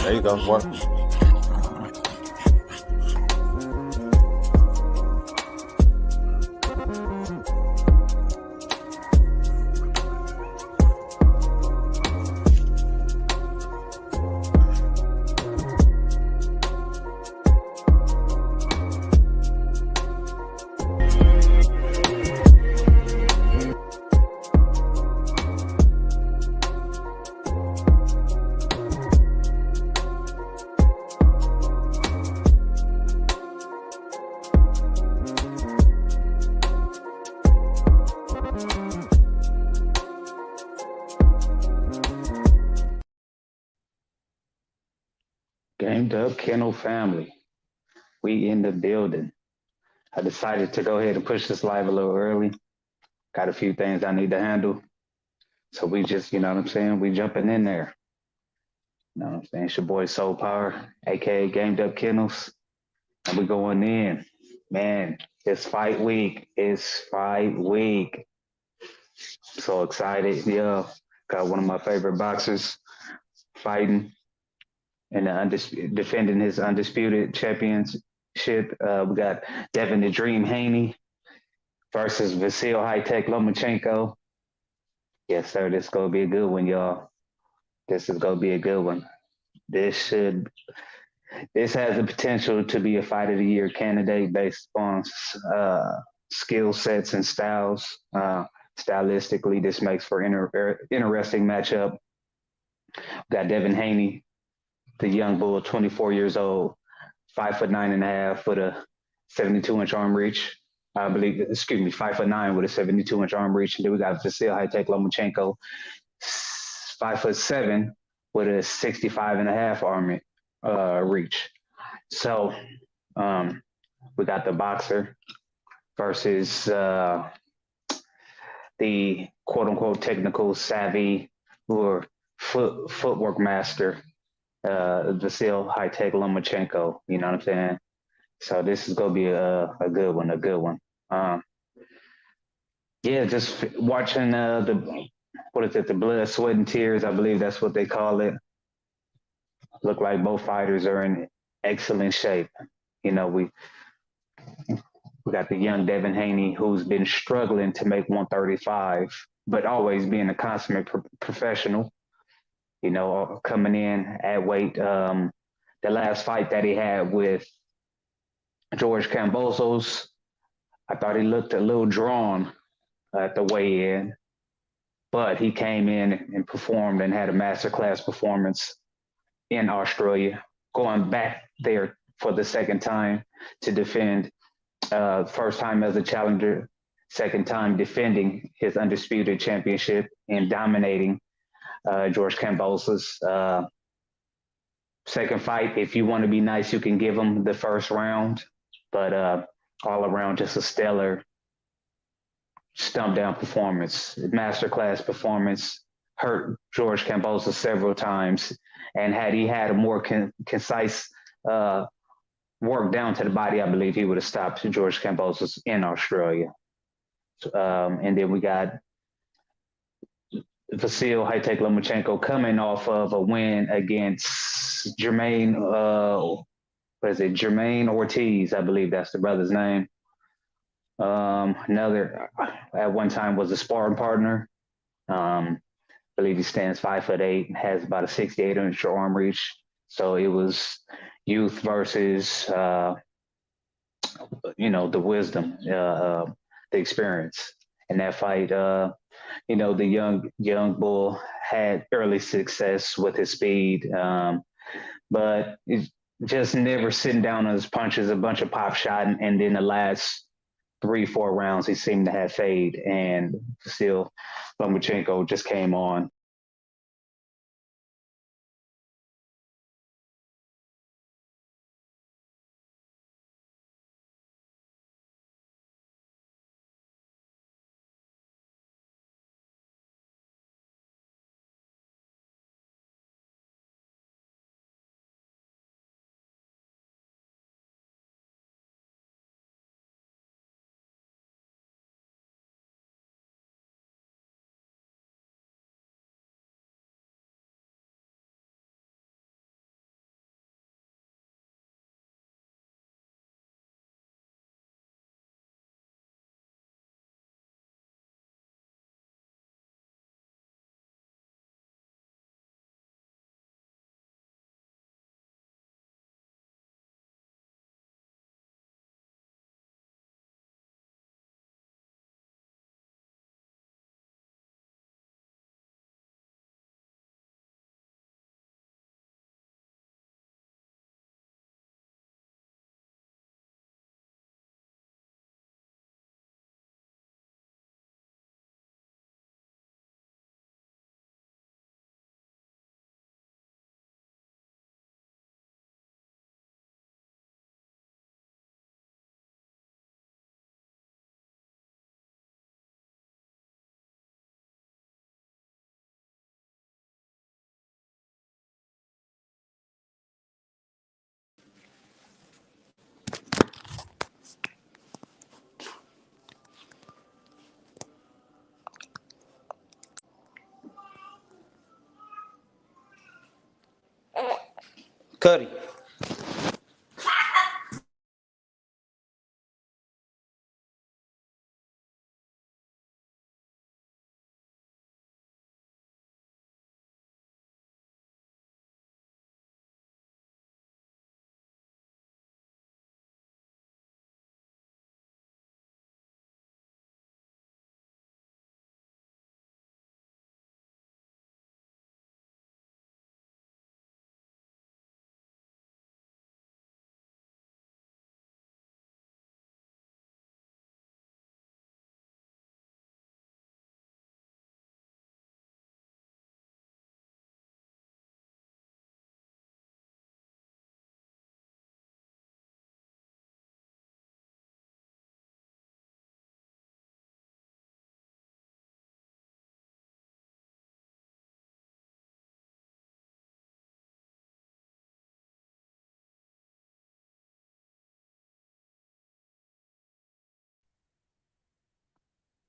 There you go. Work. Gamed up Kennel family. We in the building. I decided to go ahead and push this live a little early. Got a few things I need to handle. So we just, you know what I'm saying? We jumping in there. You know what I'm saying? It's your boy Soul Power, aka Gamed Up Kennels. And we going in. Man, it's fight week. It's fight week. So excited. Yeah. Got one of my favorite boxers fighting and defending his undisputed championship. We got Devin the Dream Haney versus vasiliy Lomachenko. Yes, sir. This is gonna be a good one, y'all. This is gonna be a good one. This should. This has the potential to be a fight of the year candidate based on skill sets and styles. Stylistically, this makes for interesting matchup. We got Devin Haney, the young bull, 24 years old, 5'9.5" with a 72-inch arm reach. I believe, excuse me, 5'9" with a 72-inch arm reach. And then we got vasiliy Lomachenko, 5'7" with a 65.5 arm reach. So we got the boxer versus the quote unquote technical savvy or footwork master, vasiliy Lomachenko. You know what I'm saying? So this is gonna be a good one, a good one. Yeah, just watching the what is it, the blood, sweat, and tears. I believe that's what they call it. Look like both fighters are in excellent shape. You know, we got the young Devin Haney who's been struggling to make 135, but always being a consummate professional. You know, coming in at weight. The last fight that he had with George Kambosos, I thought he looked a little drawn at the weigh-in, but he came in and performed and had a masterclass performance in Australia, going back there for the second time to defend, first time as a challenger, second time defending his undisputed championship and dominating George Kambosos. Second fight, if you want to be nice, you can give him the first round, but all around just a stellar stump down performance, masterclass performance. Hurt George Kambosos several times, and had he had a more concise work down to the body, I believe he would have stopped George Kambosos in Australia. And then we got vasiliy Lomachenko coming off of a win against Jermaine, what is it, Jermaine Ortiz, I believe that's the brother's name. Another, at one time, was a sparring partner. I believe he stands 5'8", has about a 68-inch arm reach. So it was youth versus, you know, the wisdom, the experience. In that fight, you know, the young bull had early success with his speed, but just never sitting down on his punches, a bunch of pop shot, and then the last 3-4 rounds he seemed to have fade, and still Lomachenko just came on Cuddy.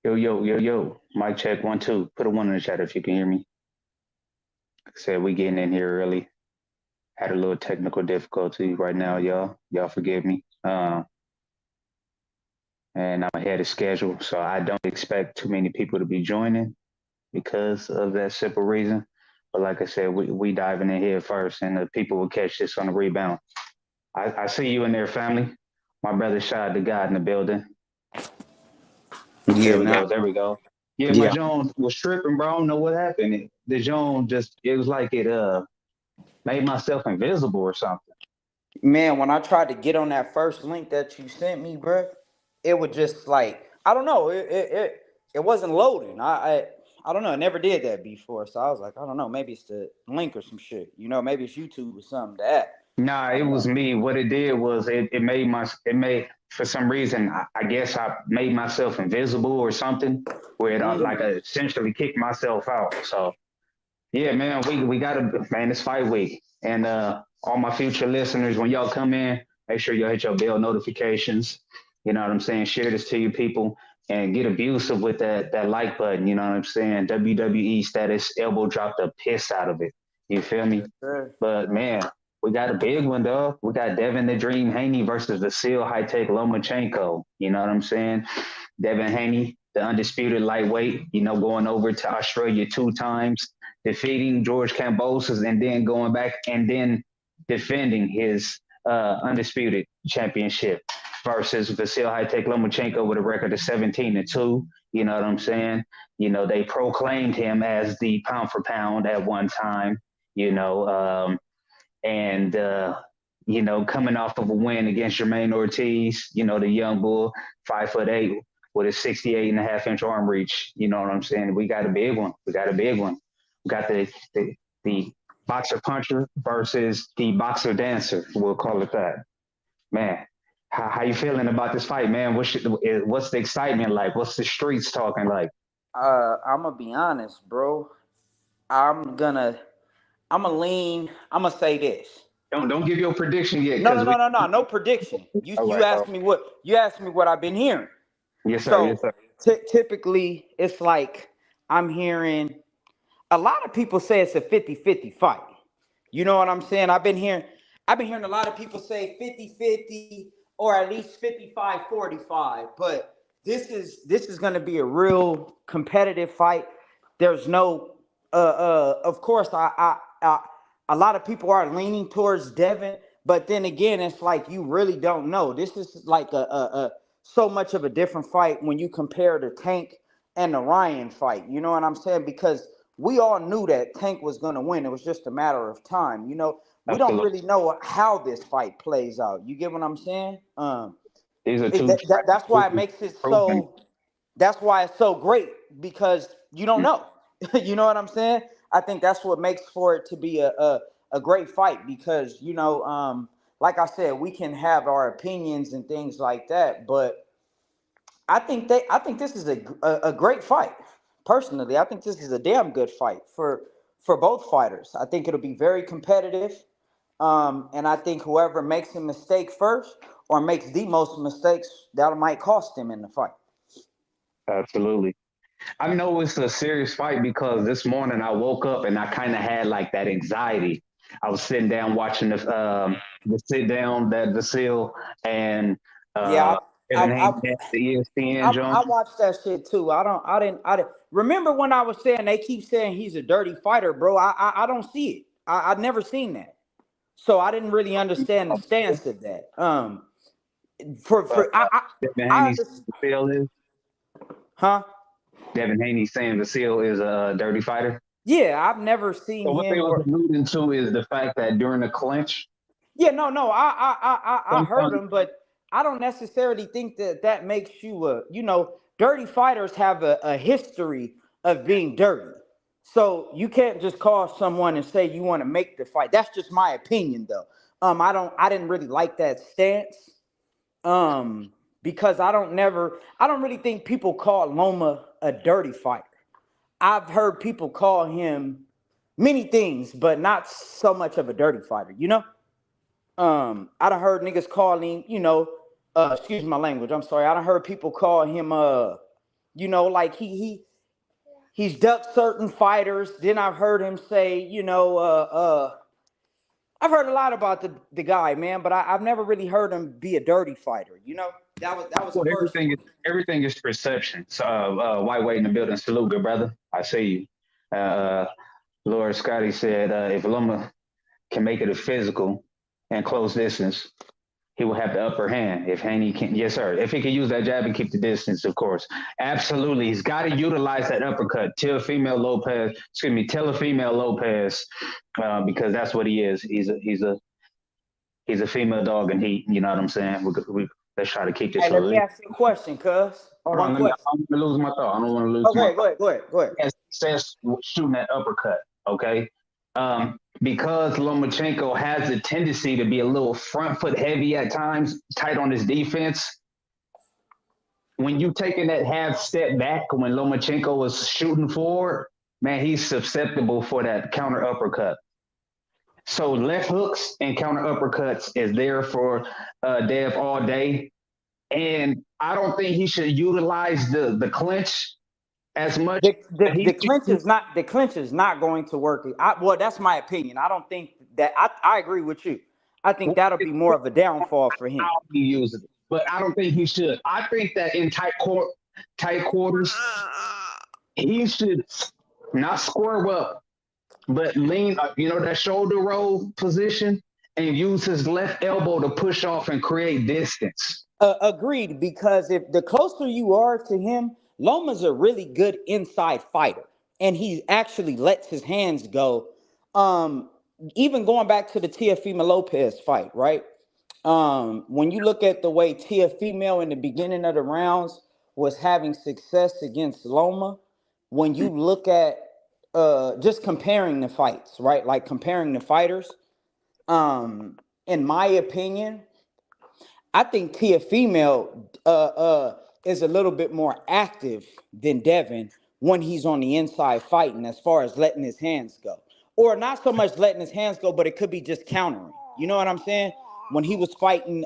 Yo, yo, yo, yo. Mic check 1 2. Put a one in the chat if you can hear me. Like I said, we getting in here early. Had a little technical difficulty right now, y'all. Y'all forgive me. And I'm ahead of schedule, so I don't expect too many people to be joining because of that simple reason. But like I said, we diving in here first, and the people will catch this on the rebound. I see you in there, family. My brother shot the God in the building. Yeah, There we man. go. There we go. Yeah, my Yeah. Jones was tripping, bro. I don't know what happened. The Jones just, it was like it made myself invisible or something. Man, when I tried to get on that first link that you sent me, bro, it would just like I don't know, it wasn't loading. I don't know, it never did that before. So I was like, I don't know, maybe it's the link or some shit. Maybe it's YouTube or something that. Nah, I it don't was know. me. What it did was it made for some reason I guess I made myself invisible or something where it like Mm. I essentially kicked myself out. So yeah, man, we gotta man, it's fight week. And all my future listeners, when y'all come in, make sure y'all hit your bell notifications. You know what I'm saying? Share this to your people and get abusive with that like button. You know what I'm saying? WWE status elbow dropped the piss out of it. You feel me? Yes, sir. But man, we got a big one, dog. We got Devin the Dream Haney versus Vasiliy High Tech Lomachenko. You know what I'm saying? Devin Haney, the undisputed lightweight, going over to Australia 2 times, defeating George Kambosos, and then going back and then defending his undisputed championship versus Vasil High-Tech Lomachenko with a record of 17-2. You know what I'm saying? They proclaimed him as the pound for pound at one time, you know, and coming off of a win against Jermaine Ortiz, the young bull, 5'8", with a 68.5-inch arm reach. You know what I'm saying? We got a big one. We got a big one. We got the boxer puncher versus the boxer dancer. We'll call it that. Man, how you feeling about this fight, man? What's the excitement like? What's the streets talking like? I'm gonna be honest, bro. I'm gonna I'm gonna lean. I'm gonna say this. Don't give your prediction yet, No, no, because we. no, no, no. No prediction. You All you right. asked me what I've been hearing. Yes, sir. Yes, So sir. typically, it's like I'm hearing a lot of people say it's a 50-50 fight. You know what I'm saying? I've been hearing a lot of people say 50-50 or at least 55-45. But this is going to be a real competitive fight. There's no of course I a lot of people are leaning towards Devin, but then again, it's like you really don't know. This is like a so much of a different fight when you compare the Tank and the Ryan fight. You know what I'm saying? Because we all knew that Tank was going to win. It was just a matter of time. We don't Absolutely. really know how this fight plays out. You get what I'm saying? These are It, two that's why it makes it proven. so. That's why it's so great because you don't know. You know what I'm saying? I think that's what makes for it to be a great fight because like I said, we can have our opinions and things like that, but I think this is a great fight. Personally, I think this is a damn good fight for both fighters. I think it'll be very competitive, and I think whoever makes a mistake first or makes the most mistakes, that might cost them in the fight. Absolutely. I know it's a serious fight because this morning I woke up and I kind of had like that anxiety. I was sitting down watching the sit down that Vasiliy and Yeah, Devin I, Haney had the ESPN I joint. watched that shit too. I didn't remember when I was saying they keep saying he's a dirty fighter, bro. I don't see it. I never seen that, so I didn't really understand the stance of that. But For Devin I Haney understand, Vasiliy is huh? Devin Haney saying Vasiliy is a dirty fighter. Yeah, I've never seen So what they him. was Or alluding to is the fact that during the clinch, yeah, no, I heard sometimes him, but I don't necessarily think that that makes you a, dirty fighters have a history of being dirty. So you can't just call someone and say you want to make the fight. That's just my opinion though. I didn't really like that stance. Because I don't really think people call Loma a dirty fighter. I've heard people call him many things, but not so much of a dirty fighter, I done heard niggas call him, excuse my language, I'm sorry. I done heard people call him like he's ducked certain fighters. Then I've heard him say, I've heard a lot about the guy, man, but I've never really heard him be a dirty fighter, That was the well, first one. everything is perception. So, white weight in the building, salute, good brother. I see you. Lord Scotty said, if Loma can make it a physical and close distance, he will have the upper hand. If Haney can, yes, sir. If he can use that jab and keep the distance, of course, absolutely. He's got to utilize that uppercut. Tell a female Lopez, because that's what he is. He's a female dog in heat. You know what I'm saying? Let's try to keep this Hey, a let me little. ask you a question, cuz. Hold One on, I question. don't want to lose my thought. I don't want to lose my Okay, thought. go ahead. Yes, says shooting that uppercut. Okay, because Lomachenko has a tendency to be a little front foot heavy at times, tight on his defense. When you taking that half step back when Lomachenko was shooting forward, man, he's susceptible for that counter uppercut. So left hooks and counter uppercuts is there for Dev all day. And I don't think he should utilize the clinch as much. The clinch is not going to work. Well, that's my opinion. I don't think that I agree with you. I think that'll be more of a downfall for him. How he uses it, but I don't think he should. I think that in tight quarters, he should not square up, but lean, that shoulder roll position and use his left elbow to push off and create distance. Agreed, because if the closer you are to him, Loma's a really good inside fighter, and he actually lets his hands go. Um, Even going back to the Teofimo Lopez fight, right? When you look at the way Teofimo in the beginning of the rounds was having success against Loma, when you look at just comparing the fights, right? Like comparing the fighters, in my opinion, I think Teofimo is a little bit more active than Devin when he's on the inside fighting, as far as letting his hands go, or not so much letting his hands go, but it could be just countering. You know what I'm saying? When he was fighting,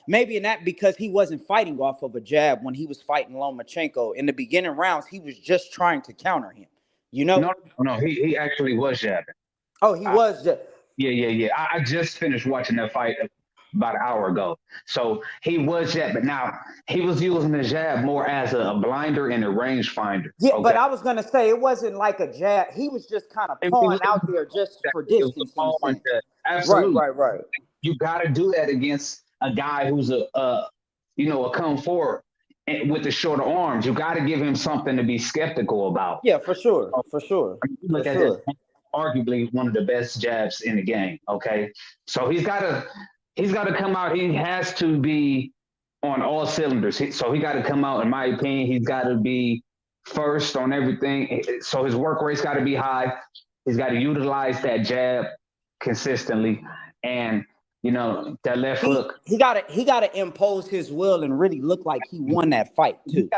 maybe in that because he wasn't fighting off of a jab when he was fighting Lomachenko in the beginning rounds, he was just trying to counter him. You know? No, he actually was jabbing. Oh, he was just. Yeah. I just finished watching that fight about an hour ago. So he was jab, but now he was using the jab more as a blinder and a rangefinder. Yeah, but Okay. I was gonna say it wasn't like a jab. He was just kind of It pulling was, out there just for it was a distance in a ball on sense. that. Right, Absolutely. right. You got to do that against a guy who's a come forward with the shorter arms. You got to give him something to be skeptical about. Yeah, for sure. Look at it, arguably one of the best jabs in the game. Okay, so he's got to come out. He has to be on all cylinders. So he got to come out. In my opinion, he's got to be first on everything. So his work rate's got to be high. He's got to utilize that jab consistently, and that left hook. He gotta impose his will and really look like he won that fight too.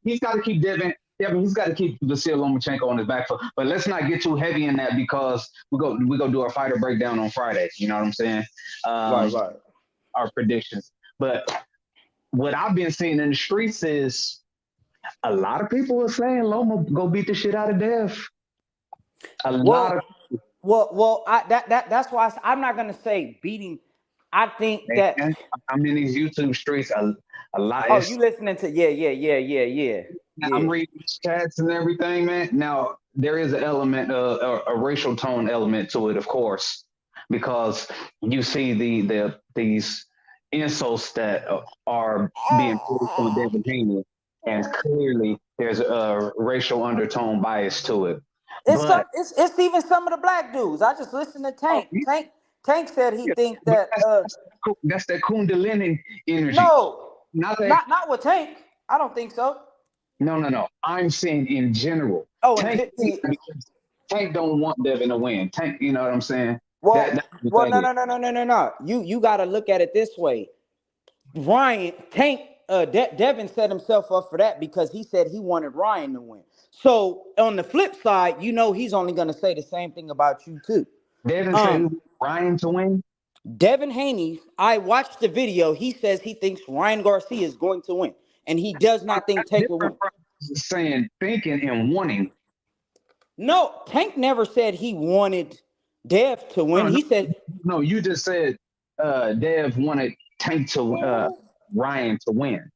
He's got to keep Devin. He's got to keep Vasiliy Lomachenko on his back foot. But let's not get too heavy in that because we go do our fighter breakdown on Friday. You know what I'm saying? Right. Our predictions. But what I've been seeing in the streets is a lot of people are saying Loma go beat the shit out of Dev. A lot of that's why I'm not gonna say beating. I think that. Man, I'm in these YouTube streets a lot. Oh, you listening to? I'm Yeah. reading chats and everything, man. Now there is an element, a racial tone element to it, of course, because you see these insults that are being placed on Devin Haney, and clearly there's a racial undertone bias to it. But It's even some of the black dudes. I just listened to oh, Tank. Tank said he yeah, think but that that's that Kundalini energy. no, Not that not with Tank. I don't think so. no. I'm saying in general. Oh, and Tank Tank don't want Devin to win. Tank, you know what I'm saying? That's the well, no, thing. no, no, no, no, no, no. You got to look at it this way. Ryan Tank Devin set himself up for that because he said he wanted Ryan to win. So on the flip side, he's only going to say the same thing about you too. Devin said he Um, wants Ryan to win. Devin Haney, I watched the video. He says he thinks Ryan Garcia is going to win, and he does not think That's Tank will different win. from saying thinking and wanting. No, Tank never said he wanted Dev to win. No, no, He said, no. You just said Dev wanted Tank to Ryan to win.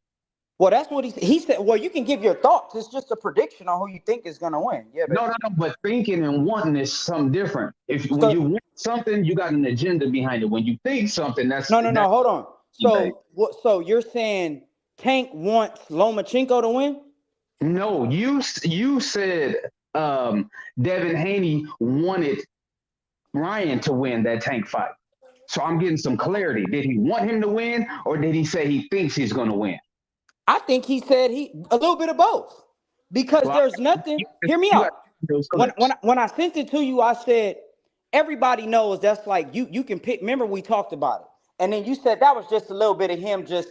well, that's what he said. Well, you can give your thoughts. It's just a prediction on who you think is going to win. Yeah, baby. No. But thinking and wanting is something different. If when So you want something, you got an agenda behind it. When you think something, no, that's hold on. debate. So you're saying Tank wants Lomachenko to win? No, you said Devin Haney wanted Ryan to win that Tank fight. So I'm getting some clarity. Did he want him to win, or did he say he thinks he's going to win? I think he said a little bit of both. Because Well, there's nothing. Hear me you out. got those When clips. when when I sent it to you, I said everybody knows that's like you can pick. Remember we talked about it, and then you said that was just a little bit of him just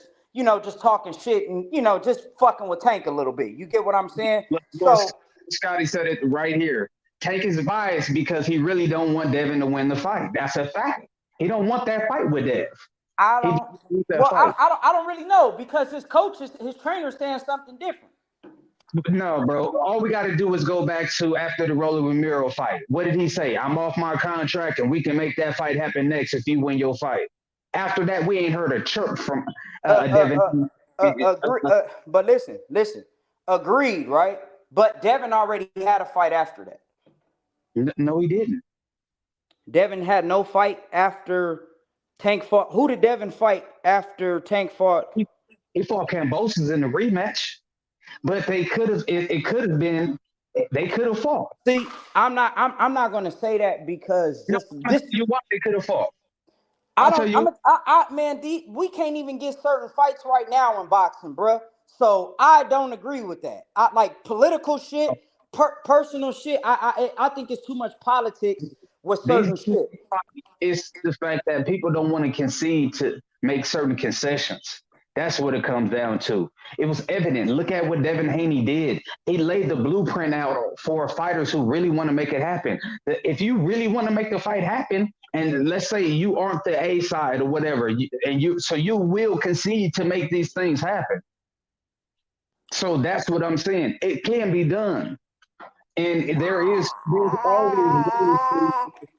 just talking shit and just fucking with Tank a little bit. You get what I'm saying? Well, So Scotty said it right here. Tank is biased because he really don't want Devin to win the fight. That's a fact. He don't want that fight with Dev. I He don't. don't want that Well, fight. I don't really know because his coaches, his trainers saying something different. No, bro. All we got to do is go back to after the Rolly Ramiro fight. What did he say? I'm off my contract, and we can make that fight happen next if you win your fight. After that, we ain't heard a chirp from Devin. Agree, but listen. Agreed, right? But Devin already had a fight after that. No, he didn't. Devin had no fight after Tank fought. Who did Devin fight after Tank fought? He fought Cambosis in the rematch, but they could have. It could have been. They could have fought. See, I'm not going to say that because You what they could have fought. I I'll don't. tell you. Man, we can't even get certain fights right now in boxing, bruh. So I don't agree with that. I like political shit, personal shit. I think it's too much politics with These certain shit. it's the fact that people don't want to concede to make certain concessions. That's what it comes down to. It was evident. Look at what Devin Haney did. He laid the blueprint out for fighters who really want to make it happen. If you really want to make the fight happen, and let's say you aren't the A side or whatever, so you will concede to make these things happen. So that's what I'm saying. It can be done. And there's always ways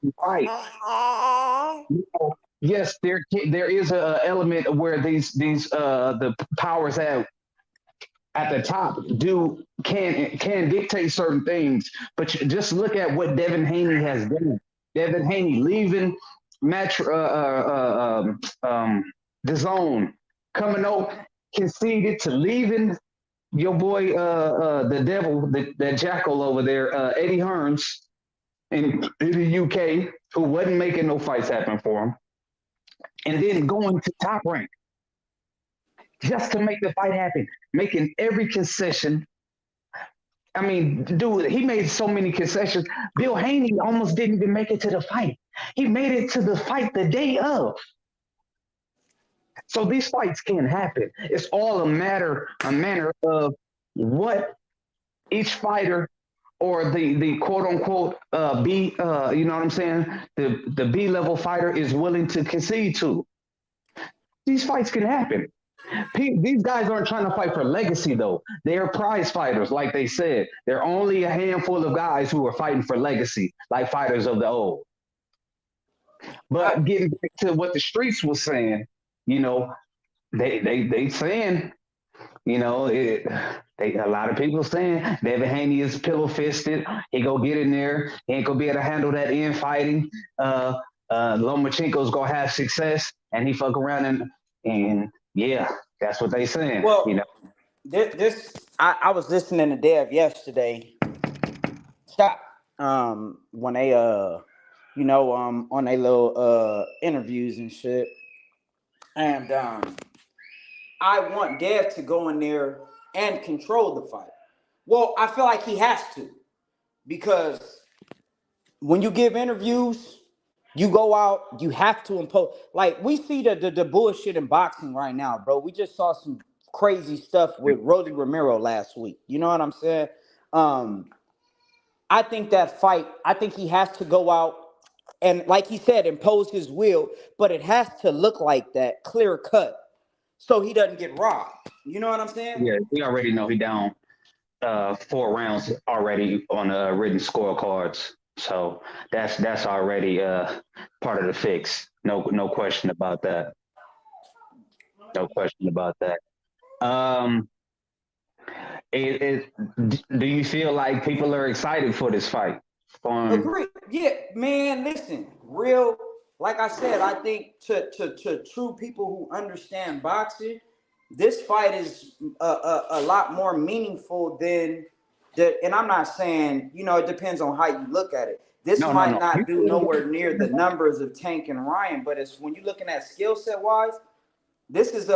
to fight. Yes, there is a element where these the powers at the top can dictate certain things, but just look at what Devin Haney has done. Devin Haney leaving match the zone, coming over, conceded to leaving your boy the devil, that jackal over there, Eddie Hearns in the UK, who wasn't making no fights happen for him, and then going to Top Rank just to make the fight happen, making every concession. I mean, dude, he made so many concessions. Bill Haney almost didn't even make it to the fight. He made it to the fight the day of. So these fights can happen. It's all a manner of what each fighter or the quote unquote B, you know what I'm saying? The B level fighter is willing to concede to. These fights can happen. These guys aren't trying to fight for legacy, though. They're prize fighters, like they said. There are only a handful of guys who are fighting for legacy, like fighters of the old. I, But getting back to what the streets was saying, you know, they saying, you know, a lot of people saying Devin Haney is pillow fisted. He go get in there. He ain't gonna be able to handle that infighting. Uh, Lomachenko's gonna have success, and he fuck around and yeah, that's what they saying. You know, well, I was listening to Dev yesterday. Stop. When they on their little interviews and shit, and I want Dev to go in there and control the fight. Well, I feel like he has to because when you give interviews, you go out, you have to impose. Like we see the bullshit in boxing right now, bro. We just saw some crazy stuff with Rolly Romero last week. You know what I'm saying? Um, I think that fight. I think he has to go out and, like he said, impose his will, but it has to look like that, clear cut, so he doesn't get robbed. You know what I'm saying? yeah, we already know he down 4 rounds already on written scorecards. So that's already part of the fix. No question about that. No question about that. Um, do you feel like people are excited for this fight? Agree. Yeah, man. Listen, real. Like I said, I think to true people who understand boxing, this fight is a lot more meaningful than the. And I'm not saying it depends on how you look at it. This No, no, might no. not do nowhere near the numbers of Tank and Ryan, but it's when you're looking at skill set wise, this is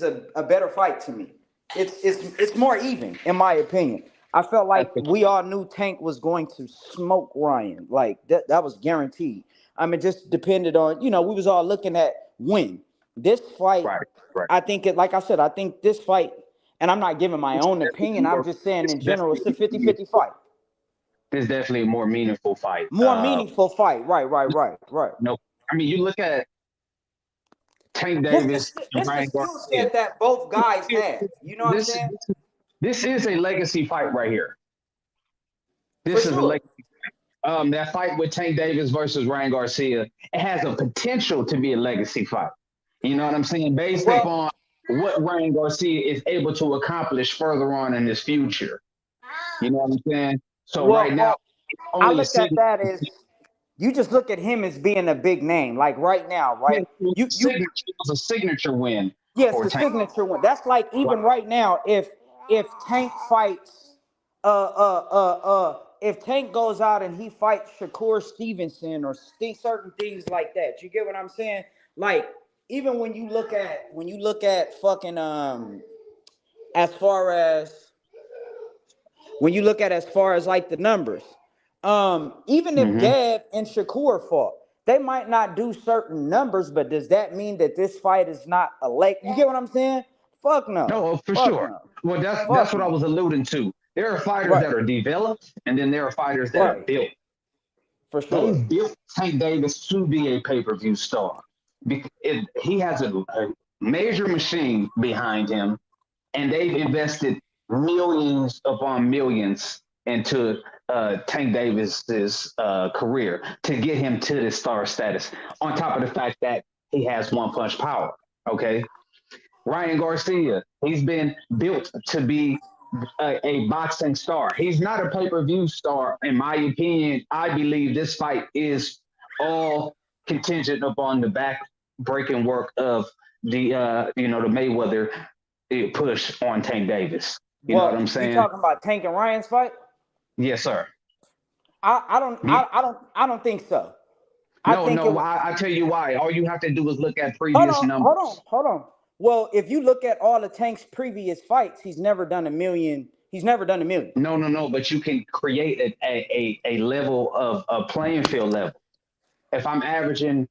a better fight to me. It's more even, in my opinion. I felt like we all knew Tank was going to smoke Ryan. Like that was guaranteed. I mean, just depended on, we was all looking at win. This fight, Right, right. I think like I said, I think this fight, and I'm not giving my This own is definitely opinion, I'm more. just saying This in is general, it's a definitely 50-50 fight. this is definitely a more meaningful fight. More meaningful fight. Right. No, I mean you look at Tank This Davis the, and this the Ryan skill Garcia. set that both guys have. You know what I'm This saying? this is a legacy fight right here. For This is a sure. legacy. That fight with Tank Davis versus Ryan Garcia, it has a potential to be a legacy fight. You know what I'm saying? Based Well, upon what Ryan Garcia is able to accomplish further on in his future. You know what I'm saying? So well, right now, well, I only a look at signature, that as you just look at him as being a big name. Like right now, right? You signature was a signature win yes, for the Tank. signature one. That's like Right. even right now, if Tank fights, if Tank goes out and he fights Shakur Stevenson or certain things like that, you get what I'm saying? Like even when you look at fucking as far as when you look at as far as like the numbers, even if Mm-hmm. Dev and Shakur fought, they might not do certain numbers, but does that mean that this fight is not a leg? You get what I'm saying? Fuck no. No, for Fuck sure. no. Well, that's Fuck what I no. was alluding to. There are fighters Right. that are developed, and then there are fighters that are Right. built. For They sure. built Tank Davis to be a pay-per-view star. He has a major machine behind him, and they've invested millions upon millions into Tank Davis's career to get him to this star status. On top of the fact that he has one punch power. Okay, Ryan Garcia, he's been built to be a boxing star. He's not a pay-per-view star, in my opinion. I believe this fight is all contingent upon the back-breaking work of the Mayweather push on Tank Davis. You know what I'm Well, you saying? talking about Tank and Ryan's fight? Yes, sir. I don't You, I, I don't I don't think so. I no, think it no. was I tell you why. All you have to do is look at hold previous on, hold on, numbers. hold on. Well, if you look at all of Tank's previous fights, he's never done a million. He's never done a million. No, no, no. But you can create a level of a playing field level. If I'm averaging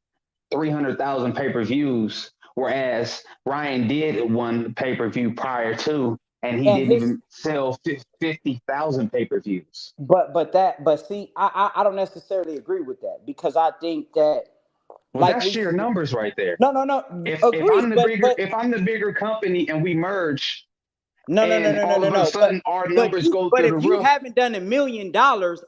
300,000 pay-per-views, whereas Ryan did one pay-per-view prior to, and he And didn't his even sell 50,000 pay-per-views. but see, I don't necessarily agree with that because I think that Well, Like that's we, sheer numbers right there. no, If agreed, I'm the bigger if I'm the bigger company and we merge and all of a no. sudden our numbers go But through if the you roof. haven't done $1 million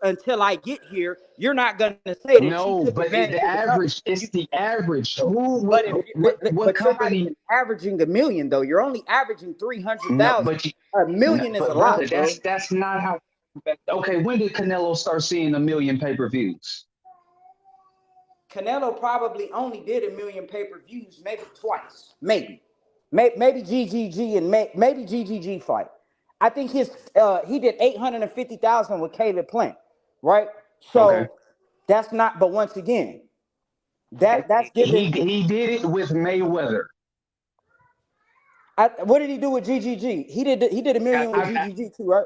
until I get here, you're not gonna say that you No, took but advantage the of the company. average, it's the average. Who, But if what but you're not company? even averaging a million though. You're only averaging No, 300,000. but A no, million is a but brother, lot, bro. that's not how. Okay, when did Canelo start seeing 1 million pay-per-views? Canelo probably only did 1 million pay-per-views, maybe twice, maybe GGG and maybe GGG fight. I think he did 850,000 with Caleb Plant, right? Okay, So that's not. But once again, that's giving. he did it with Mayweather. What did he do with GGG? He did 1 million with GGG too, right?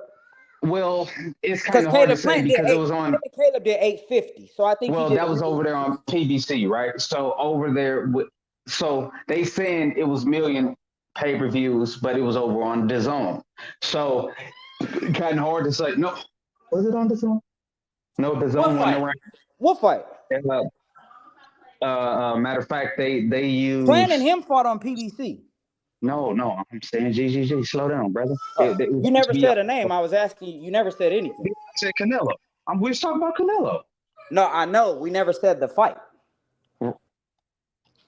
Well, it's Because kind of hard to Caleb say Plant did because it eight. was Him on. and Caleb did 850. So I think he Well, did that a was million. over there on PBC, right? So over there, so they saying it was million pay-per-views, but it was over on DAZN. So kind of hard to say. No, was it on DAZN? No, What DAZN wasn't fight? around. What fight? Matter of fact, they Plant and used. him fought on PBC. No, I'm saying GGG. Slow down, brother. It was You never HBO. said a name. I was asking you. You never said anything. I said Canelo. We was talking about Canelo. No, I know. We never said the fight.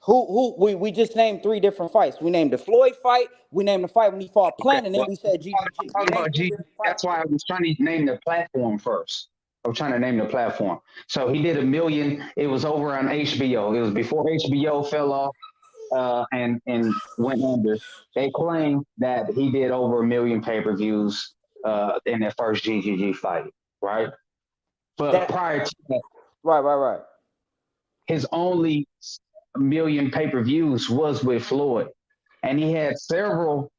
We just named 3 different fights. We named the Floyd fight. We named the fight when he fought Okay, Plant, and then well, we said I'm GGG. We talking named about three G. different That's fights. why I was trying to name the platform first. I was trying to name the platform. So he did 1 million. It was over on HBO. It was before HBO fell off and went under. They claim that he did over 1 million pay-per-views in that first GGG fight, right? But That prior to that, right. his only 1 million pay-per-views was with Floyd, and he had several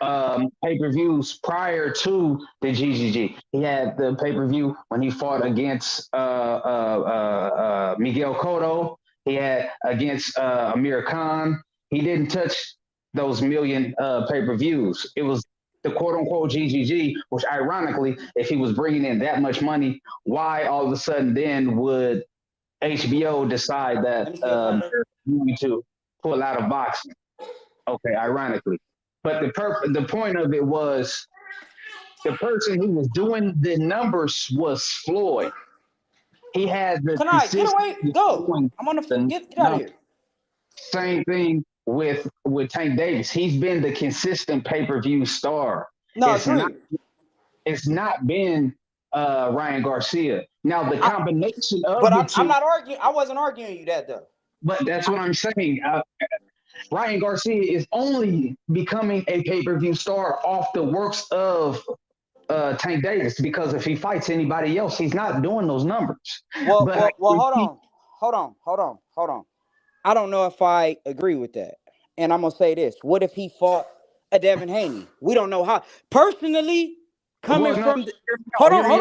pay-per-views prior to the GGG. He had the pay-per-view when he fought against Miguel Cotto. He had against Amir Khan. He didn't touch those 1 million pay-per-views. It was the quote-unquote GGG, which ironically, if he was bringing in that much money, why all of a sudden then would HBO decide that Let me see if I they're going to pull out of boxing? Okay, ironically. But the point of it was the person who was doing the numbers was Floyd. He had the can I get away? consistency Go. doing I'm on the the get out of numbers. here. Same thing with Tank Davis. He's been the consistent pay-per-view star. No, It's not agree. it's not been Ryan Garcia. Now the combination But of the I'm two, not arguing. I wasn't arguing you that though. but that's what I'm saying. Ryan Garcia is only becoming a pay-per-view star off the works of Tank Davis, because if he fights anybody else, he's not doing those numbers. Well, But I well, well. repeat, Hold on. I don't know if I agree with that. And I'm gonna say this: what if he fought a Devin Haney? We don't know how. Personally, coming well, no, from the, hear me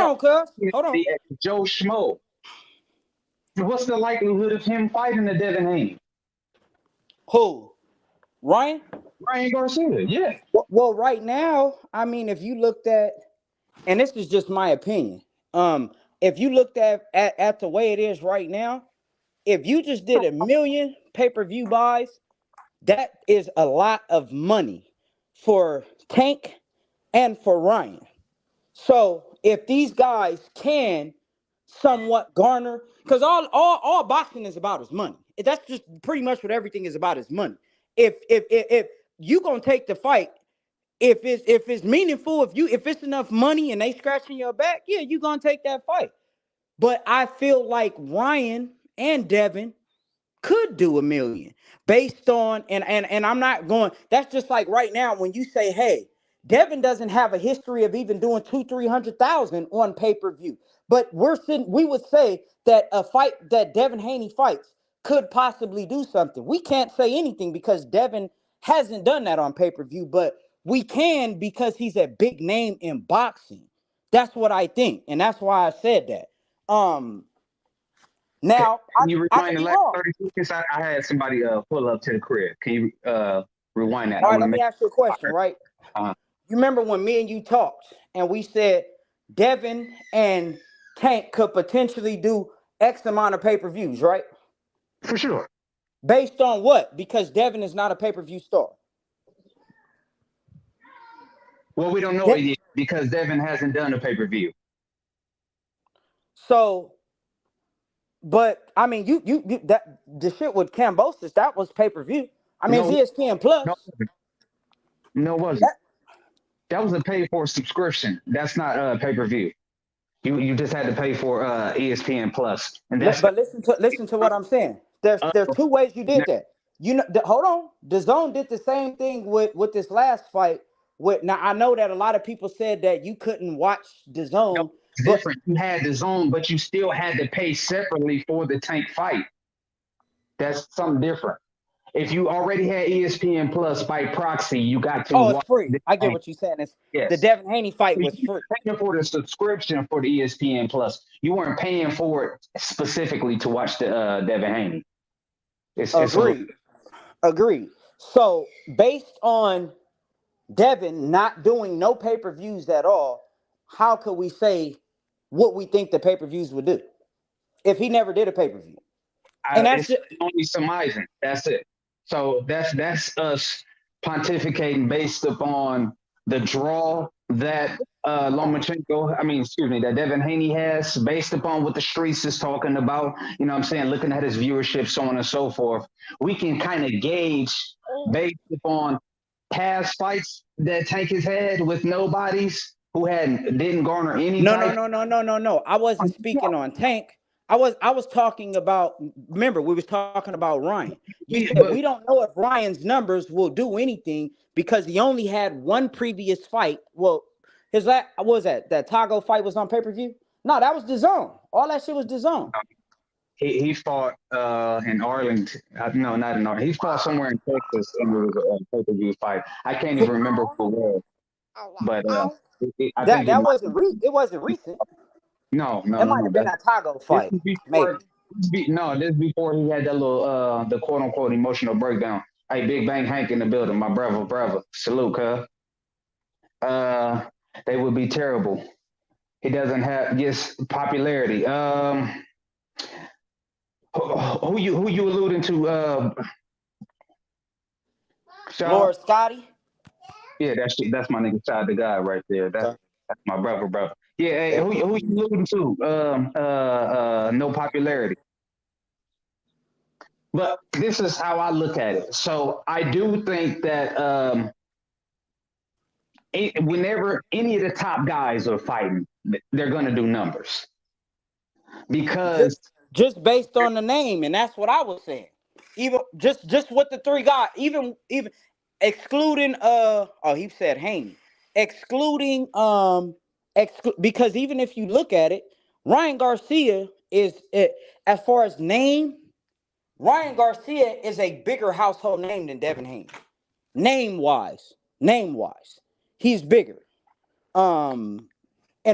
out. cuz. Hold on. Joe Schmo. What's the likelihood of him fighting a Devin Haney? Who? Ryan? Ryan Garcia, yeah. Well, right now, I mean, if you looked at, and this is just my opinion, if you looked at the way it is right now, if you just did 1 million pay-per-view buys, that is a lot of money for Tank and for Ryan. So if these guys can somewhat garner, because all boxing is about is money. That's just pretty much what everything is about is money. If you gonna take the fight, if it's meaningful, if it's enough money and they scratching your back, yeah, you gonna take that fight. But I feel like Ryan and Devin could do 1 million based on and I'm not going. That's just like right now when you say, hey, Devin doesn't have a history of even doing 200,000-300,000 on pay-per-view. But we would say that a fight that Devin Haney fights could possibly do something. We can't say anything because Devin hasn't done that on pay-per-view, but we can because he's a big name in boxing. That's what I think, and that's why I said that. Now Can you I rewind could the be last wrong. 30 seconds? I had somebody pull up to the crib. Can you rewind that? I All right, want to let me make ask you a question, right? uh, You remember when me and you talked and we said Devin and Tank could potentially do X amount of pay-per-views, right? for sure. Based on what? Because Devin is not a pay-per-view star. Well, we don't know it yet because Devin hasn't done a pay-per-view. So, but I mean, you that the shit with Cambosis, that was pay-per-view. I mean, No, it's ESPN Plus. no, it wasn't. That was a pay-for subscription. That's not pay-per-view. You just had to pay for ESPN Plus, and that's But listen to what I'm saying. There's two ways you did that. You know, hold on. DAZN did the same thing with this last fight. Now I know that a lot of people said that you couldn't watch DAZN, but different. You had DAZN, but you still had to pay separately for the Tank fight. That's something different. If you already had ESPN Plus by proxy, you got to it's watch free. the I get Tank. what you're saying. It's Yes. the Devin Haney fight was You free. were paying for the subscription for the ESPN Plus. You weren't paying for it specifically to watch the Devin Haney. Agreed. So based on Devin not doing no pay-per-views at all, how could we say what we think the pay-per-views would do if he never did a pay-per-view? And that's it's only surmising. That's it. So that's us pontificating based upon the draw that that Devin Haney has, based upon what the streets is talking about. You know what I'm saying? Looking at his viewership, so on and so forth. We can kind of gauge based upon past fights that Tank has had with nobodies who didn't garner any no. I wasn't speaking on Tank. I was talking about. Remember, we was talking about Ryan. You said we don't know if Ryan's numbers will do anything because he only had one previous fight. Well, what was that Tago fight was on pay-per-view? No, that was DAZN. All that shit was DAZN. He fought in Arlington. No, not in Arlington. He fought somewhere in Texas, and it was a pay-per-view fight. I can't even remember who it was, but that wasn't it wasn't recent. No. It might have been a Tago fight. This is before he had that little the quote unquote emotional breakdown. Hey, Big Bang Hank in the building, my brother. Salute, cuz. They would be terrible. He doesn't have popularity. Who you alluding to? Lord Scotty. Yeah, that's my nigga Shad, the guy right there. That's my brother. Yeah, hey, who you alluding to? No popularity. But this is how I look at it. So I do think that whenever any of the top guys are fighting, they're going to do numbers. Because just based on the name, and that's what I was saying. Even just with the three guys, even excluding he said Haney. Excluding because even if you look at it, Ryan Garcia is as far as name, Ryan Garcia is a bigger household name than Devin Haney. Name wise. He's bigger. In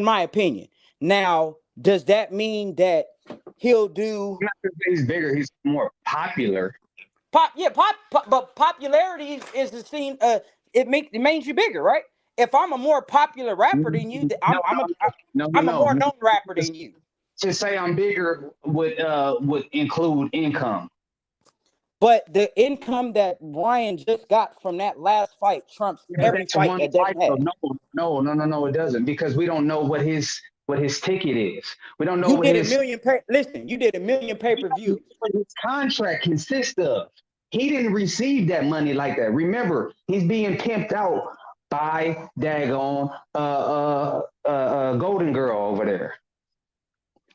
my opinion. Now, does that mean that he'll do? Not that he's bigger, he's more popular. But popularity is the scene. It makes you bigger, right? If I'm a more popular rapper than you, I'm a more known rapper than you. To say I'm bigger would include income. But the income that Ryan just got from that last fight trumps every fight that Devin had. No, it doesn't, because we don't know what his ticket is. We don't know you did a million pay-per-views. What his contract consists of. He didn't receive that money like that. Remember, he's being pimped out by daggone Golden Girl over there.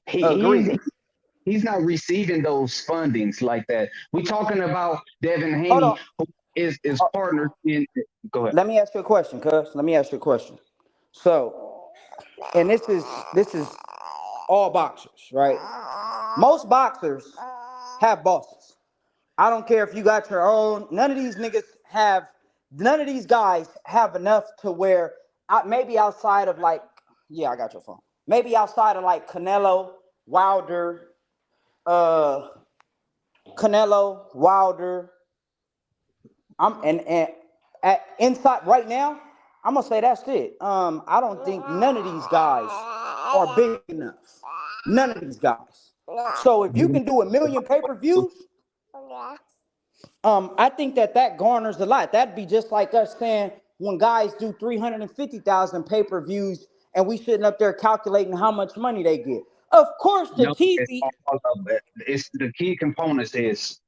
He's not receiving those fundings like that. We're talking about Devin Haney, who is partner in. Go ahead. Let me ask you a question, cuz. So, and this is all boxers, right? Most boxers have bosses. I don't care if you got your own. None of these guys have enough to where maybe outside of I got your phone. Maybe outside of Canelo, Wilder. Inside right now, I'm gonna say that's it. I don't think none of these guys are big enough. None of these guys. So if you can do a million pay-per-views, I think that garners a lot. That'd be just like us saying when guys do 350,000 pay-per-views and we sitting up there calculating how much money they get. Of course, the No, it's TV. all of it. It's the key components is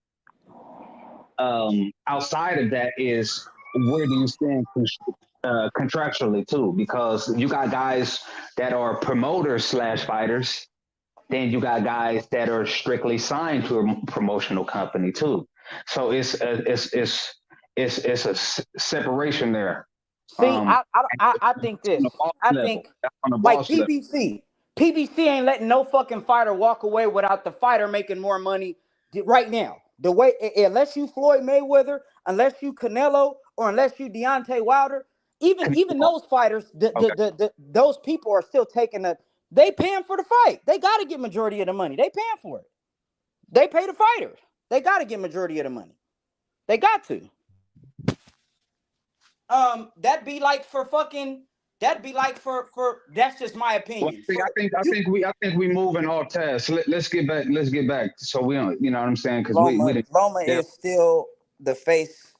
outside of that is where do you stand contractually too? Because you got guys that are promoters slash fighters, then you got guys that are strictly signed to a promotional company too. So it's a separation there. See, Um, I think on this. the boss I level, think that's on the like boss level. PBC. PBC ain't letting no fucking fighter walk away without the fighter making more money right now. The way unless you Floyd Mayweather, unless you Canelo, or unless you Deontay Wilder, even those fighters, Okay. those people are still taking the. They paying for the fight. They got to get majority of the money. They paying for it. They pay the fighters. They got to get majority of the money. They got to. That'd be like for fucking. That'd be like for. That's just my Well, opinion. see, For you, I think we moving all tasks. Let's get back. Let's get back. So we don't, you know what I'm saying? Because we didn't. Loma Yeah. is still the face.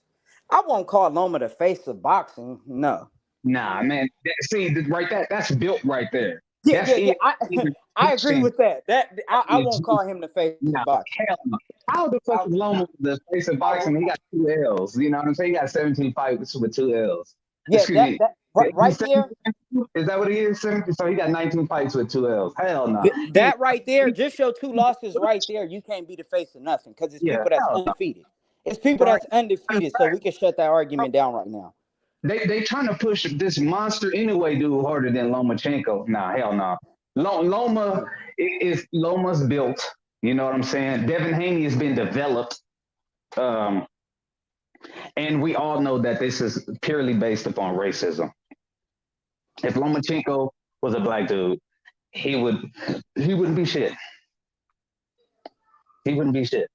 I won't call Loma the face of boxing. No. Nah, man. See, right, that's built right there. Yeah, That's yeah, yeah. even I agree teaching. with that. I won't call him the face Nah, of boxing. hell no. How the fuck is No, Loma the face of I will boxing? He not. got 2 L's. You know what I'm saying? He got 17 fights with 2 L's. Yeah, Excuse me. He's right there. 17? Is that what he is? 17? So he got 19 fights with 2 L's. Hell no. That right there, just your two losses right there. You can't be the face of nothing because it's Yeah, people that's hell no. undefeated. It's people Right. that's undefeated, so we can shut that argument down right now. They trying to push this monster anyway, dude, harder than Lomachenko. Nah, hell no. Loma's built. You know what I'm saying? Devin Haney has been developed. And we all know that this is purely based upon racism. If Lomachenko was a black dude, he wouldn't be shit. He wouldn't be shit.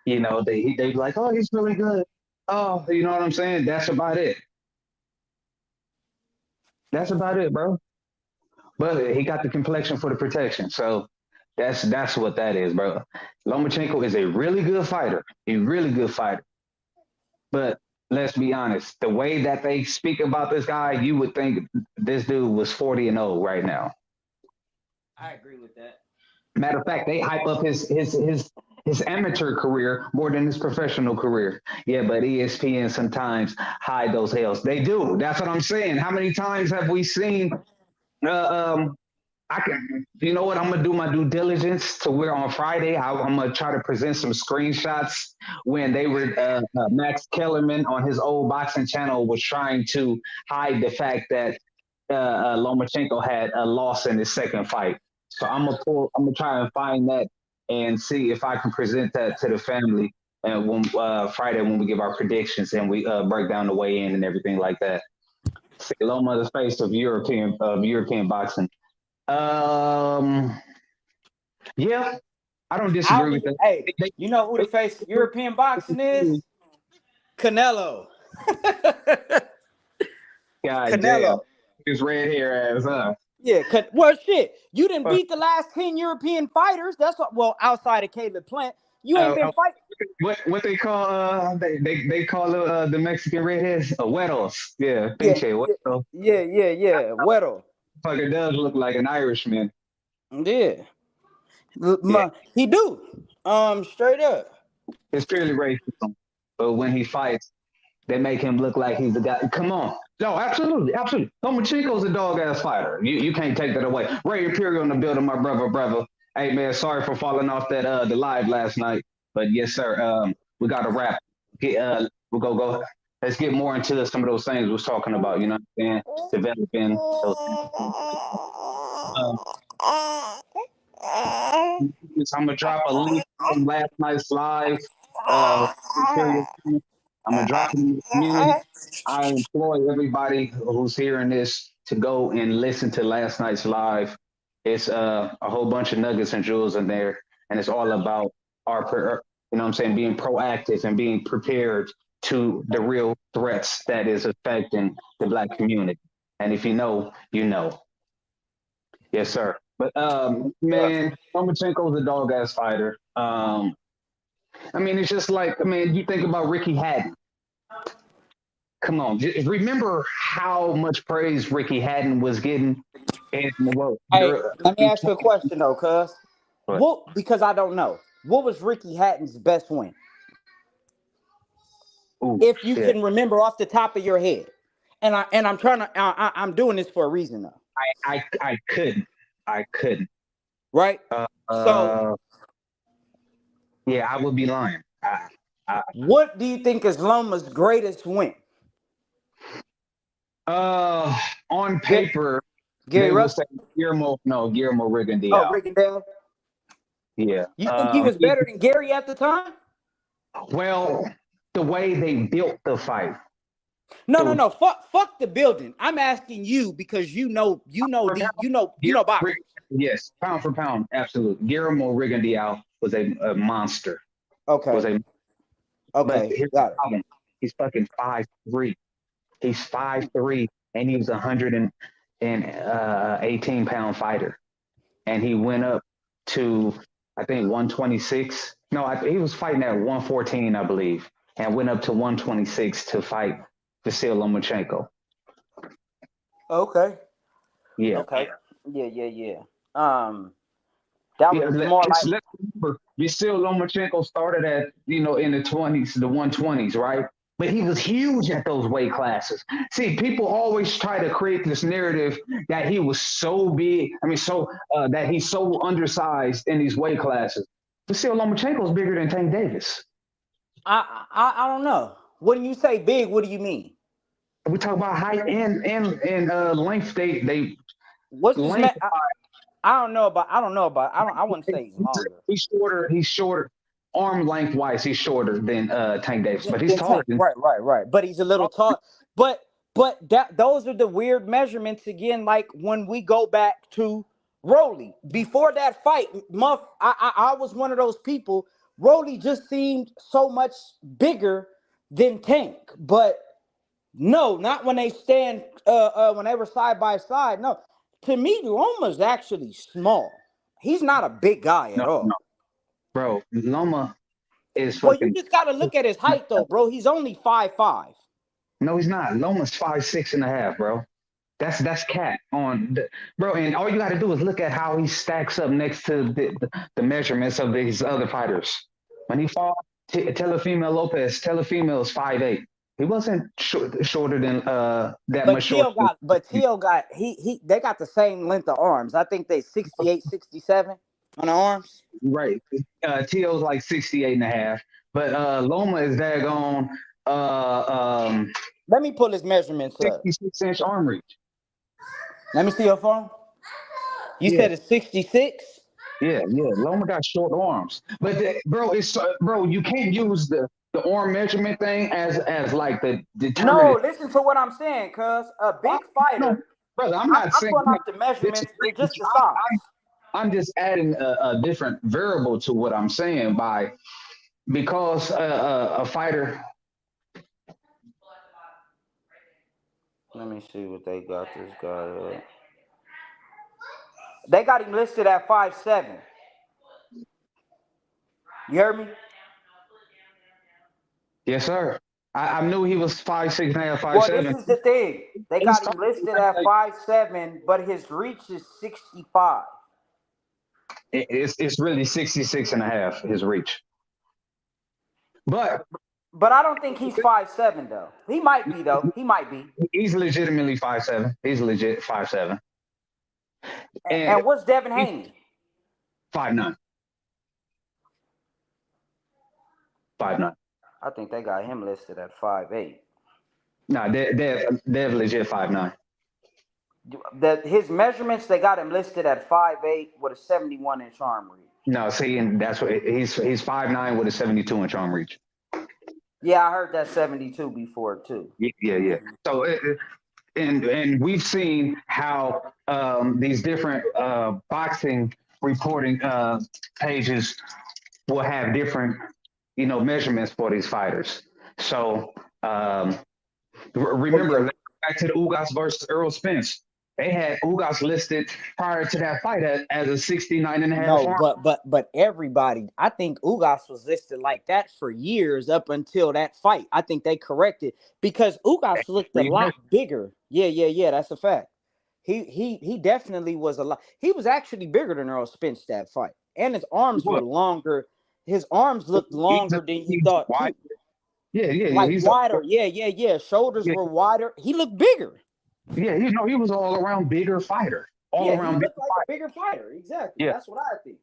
You know, they'd be like, oh, he's really good. Oh, you know what I'm saying? That's about it. That's about it, bro. But he got the complexion for the protection. So that's what that is, bro. Lomachenko is a really good fighter. A really good fighter. But let's be honest, the way that they speak about this guy, you would think this dude was 40-0 right now. I agree with that. Matter of fact, they hype up his amateur career more than his professional career. Yeah, but ESPN sometimes hide those hells. They do. That's what I'm saying. How many times have we seen I can, you know what? I'm gonna do my due diligence to where on Friday I'm gonna try to present some screenshots when they were Max Kellerman on his old boxing channel was trying to hide the fact that Lomachenko had a loss in his second fight. So I'm gonna try and find that and see if I can present that to the family. And when Friday when we give our predictions and we break down the weigh in and everything like that. See, Loma the face of European boxing. Um, yeah, I don't disagree with that. Hey, you know who the face of European boxing is? Canelo. God damn, Canelo. his red hair ass, huh? Yeah, well, shit. You didn't beat the last 10 European fighters. That's what. Well, outside of Caleb Plant, you ain't been fighting. What they call they call the Mexican redheads güeros. Yeah, Yeah, pinche güero. yeah. Weddle. Fucker does look like an Irishman. Yeah. Yeah, He do. Straight up. it's purely racism. But when he fights, they make him look like he's a guy. Come on. No, absolutely, absolutely. Lomachenko's a dog ass fighter. You can't take that away. Ray Imperial in the building, my brother. Hey man, sorry for falling off that the live last night. But yes, sir. We got to wrap. We'll go. Let's get more into some of those things we was talking about. You know what I'm saying? Developing those things. I'm gonna drop a link from last night's live. Imperial. I'm gonna drop it in the community. I implore everybody who's hearing this to go and listen to last night's live. It's a whole bunch of nuggets and jewels in there, and it's all about you know what I'm saying, being proactive and being prepared to the real threats that is affecting the Black community. And if you know, you know. Yes, sir. But man, Lomachenko's a dog ass fighter. I mean, it's just like, I mean, you think about Ricky Hatton. Come on, just remember how much praise Ricky Hatton was getting in what? Hey, let me ask you a question though, cuz. But What? Because I don't know. What was Ricky Hatton's best win? oh If you shit, can remember off the top of your head. I'm trying to. I'm doing this for a reason though. I couldn't. Right. Uh, So, uh, yeah, I would be lying. I, what do you think is Loma's greatest win? on Get paper, Gary they will Russell. say Guillermo Oh, Rigondeaux. Rickendale. Yeah. You think he was better than Gary at the time? Well, the way they built the fight. The No. Fuck the building. I'm asking you because you know boxers. yes, pound for pound, absolutely. Guillermo Rigondeaux was a monster. Was Okay. a but Okay. here's the Got it. problem. He's fucking 5'3". He's 5'3", and he was 118-pound fighter. And he went up to, I think, 126. No, he was fighting at 114, I believe, and went up to 126 to fight Vasiliy Lomachenko. Okay. Yeah. Okay. Yeah. That Yeah, was more like let's remember, Vasiliy Lomachenko started at, in the 20s, the 120s, right? But he was huge at those weight classes. See, people always try to create this narrative that he was so big. I mean, that he's so undersized in these weight classes. Vasiliy Lomachenko is bigger than Tank Davis. I don't know. When you say big, what do you mean? We talk about height and length. They What's this length. man? I don't know about. I wouldn't say he's longer. He's shorter. He's shorter. Arm length wise, he's shorter than Tank Davis, but he's Then taller Tank. than. Right. But he's a little tall. But those are the weird measurements again. Like when we go back to Rolly before that fight, Muff. I was one of those people. Rolly just seemed so much bigger than Tank, but no, not when they stand. When they were side by side. No, to me, Loma's actually small. He's not a big guy at No, all. bro. Loma is Well, you fucking. just got to look at his height, though, bro. He's only 5'5". No, he's not. Loma's 5'6.5", bro. That's cat bro. And all you got to do is look at how he stacks up next to the measurements of these other fighters. When he fought Teofimo Lopez, Teofimo is 5'8". He wasn't shorter than that But much shorter. Teal got he they got the same length of arms. I think they 68, 67 on the arms. Right. T.O.'s like 68.5. But Loma is daggone Let me pull his measurements up. 66-inch arm reach. Let me see your phone. You Yeah. said it's 66? Yeah. Loma got short arms. But bro, you can't use the arm measurement thing as like the determinant. No, listen to what I'm saying, cuz a big No, fighter. brother, I'm not I'm saying going off the measurements, just the size. I'm just adding a different variable to what I'm saying because a fighter. Let me see what they got this guy at. They got him listed at 5'7". You heard me? Yes, sir. I knew he was 5'6.5", Well, 5'7". this is the thing. They got him listed at 5'7", but his reach is 65. It's really 66.5, his reach. But I don't think he's 5'7" though. He might be though. He might be. he's legitimately 5'7". He's legit 5'7". And what's Devin Haney? 5'9". 5'9". I think they got him listed at 5'8". No, they're legit 5'9". His measurements, they got him listed at 5'8" with a 71-inch arm reach. No, see, and that's what he's 5'9" with a 72-inch arm reach. Yeah, I heard that 72 before too. Yeah. So, and we've seen how these different boxing reporting pages will have different, measurements for these fighters. So remember, back to the Ugas versus Earl Spence. They had Ugas listed prior to that fight as a 69.5 No, arm. but everybody, I think Ugas was listed like that for years up until that fight. I think they corrected because Ugas looked a lot bigger. Yeah. That's a fact. He definitely was a lot. He was actually bigger than Earl Spence that fight, and his arms were longer. His arms looked longer than you He's thought wide. too. Yeah. Like wider. Yeah. Shoulders Yeah, were wider. He looked bigger. yeah. He was all around bigger fighter. All Yeah, he around bigger looked like a fighter. bigger fighter. Exactly. Yeah, That's what I think.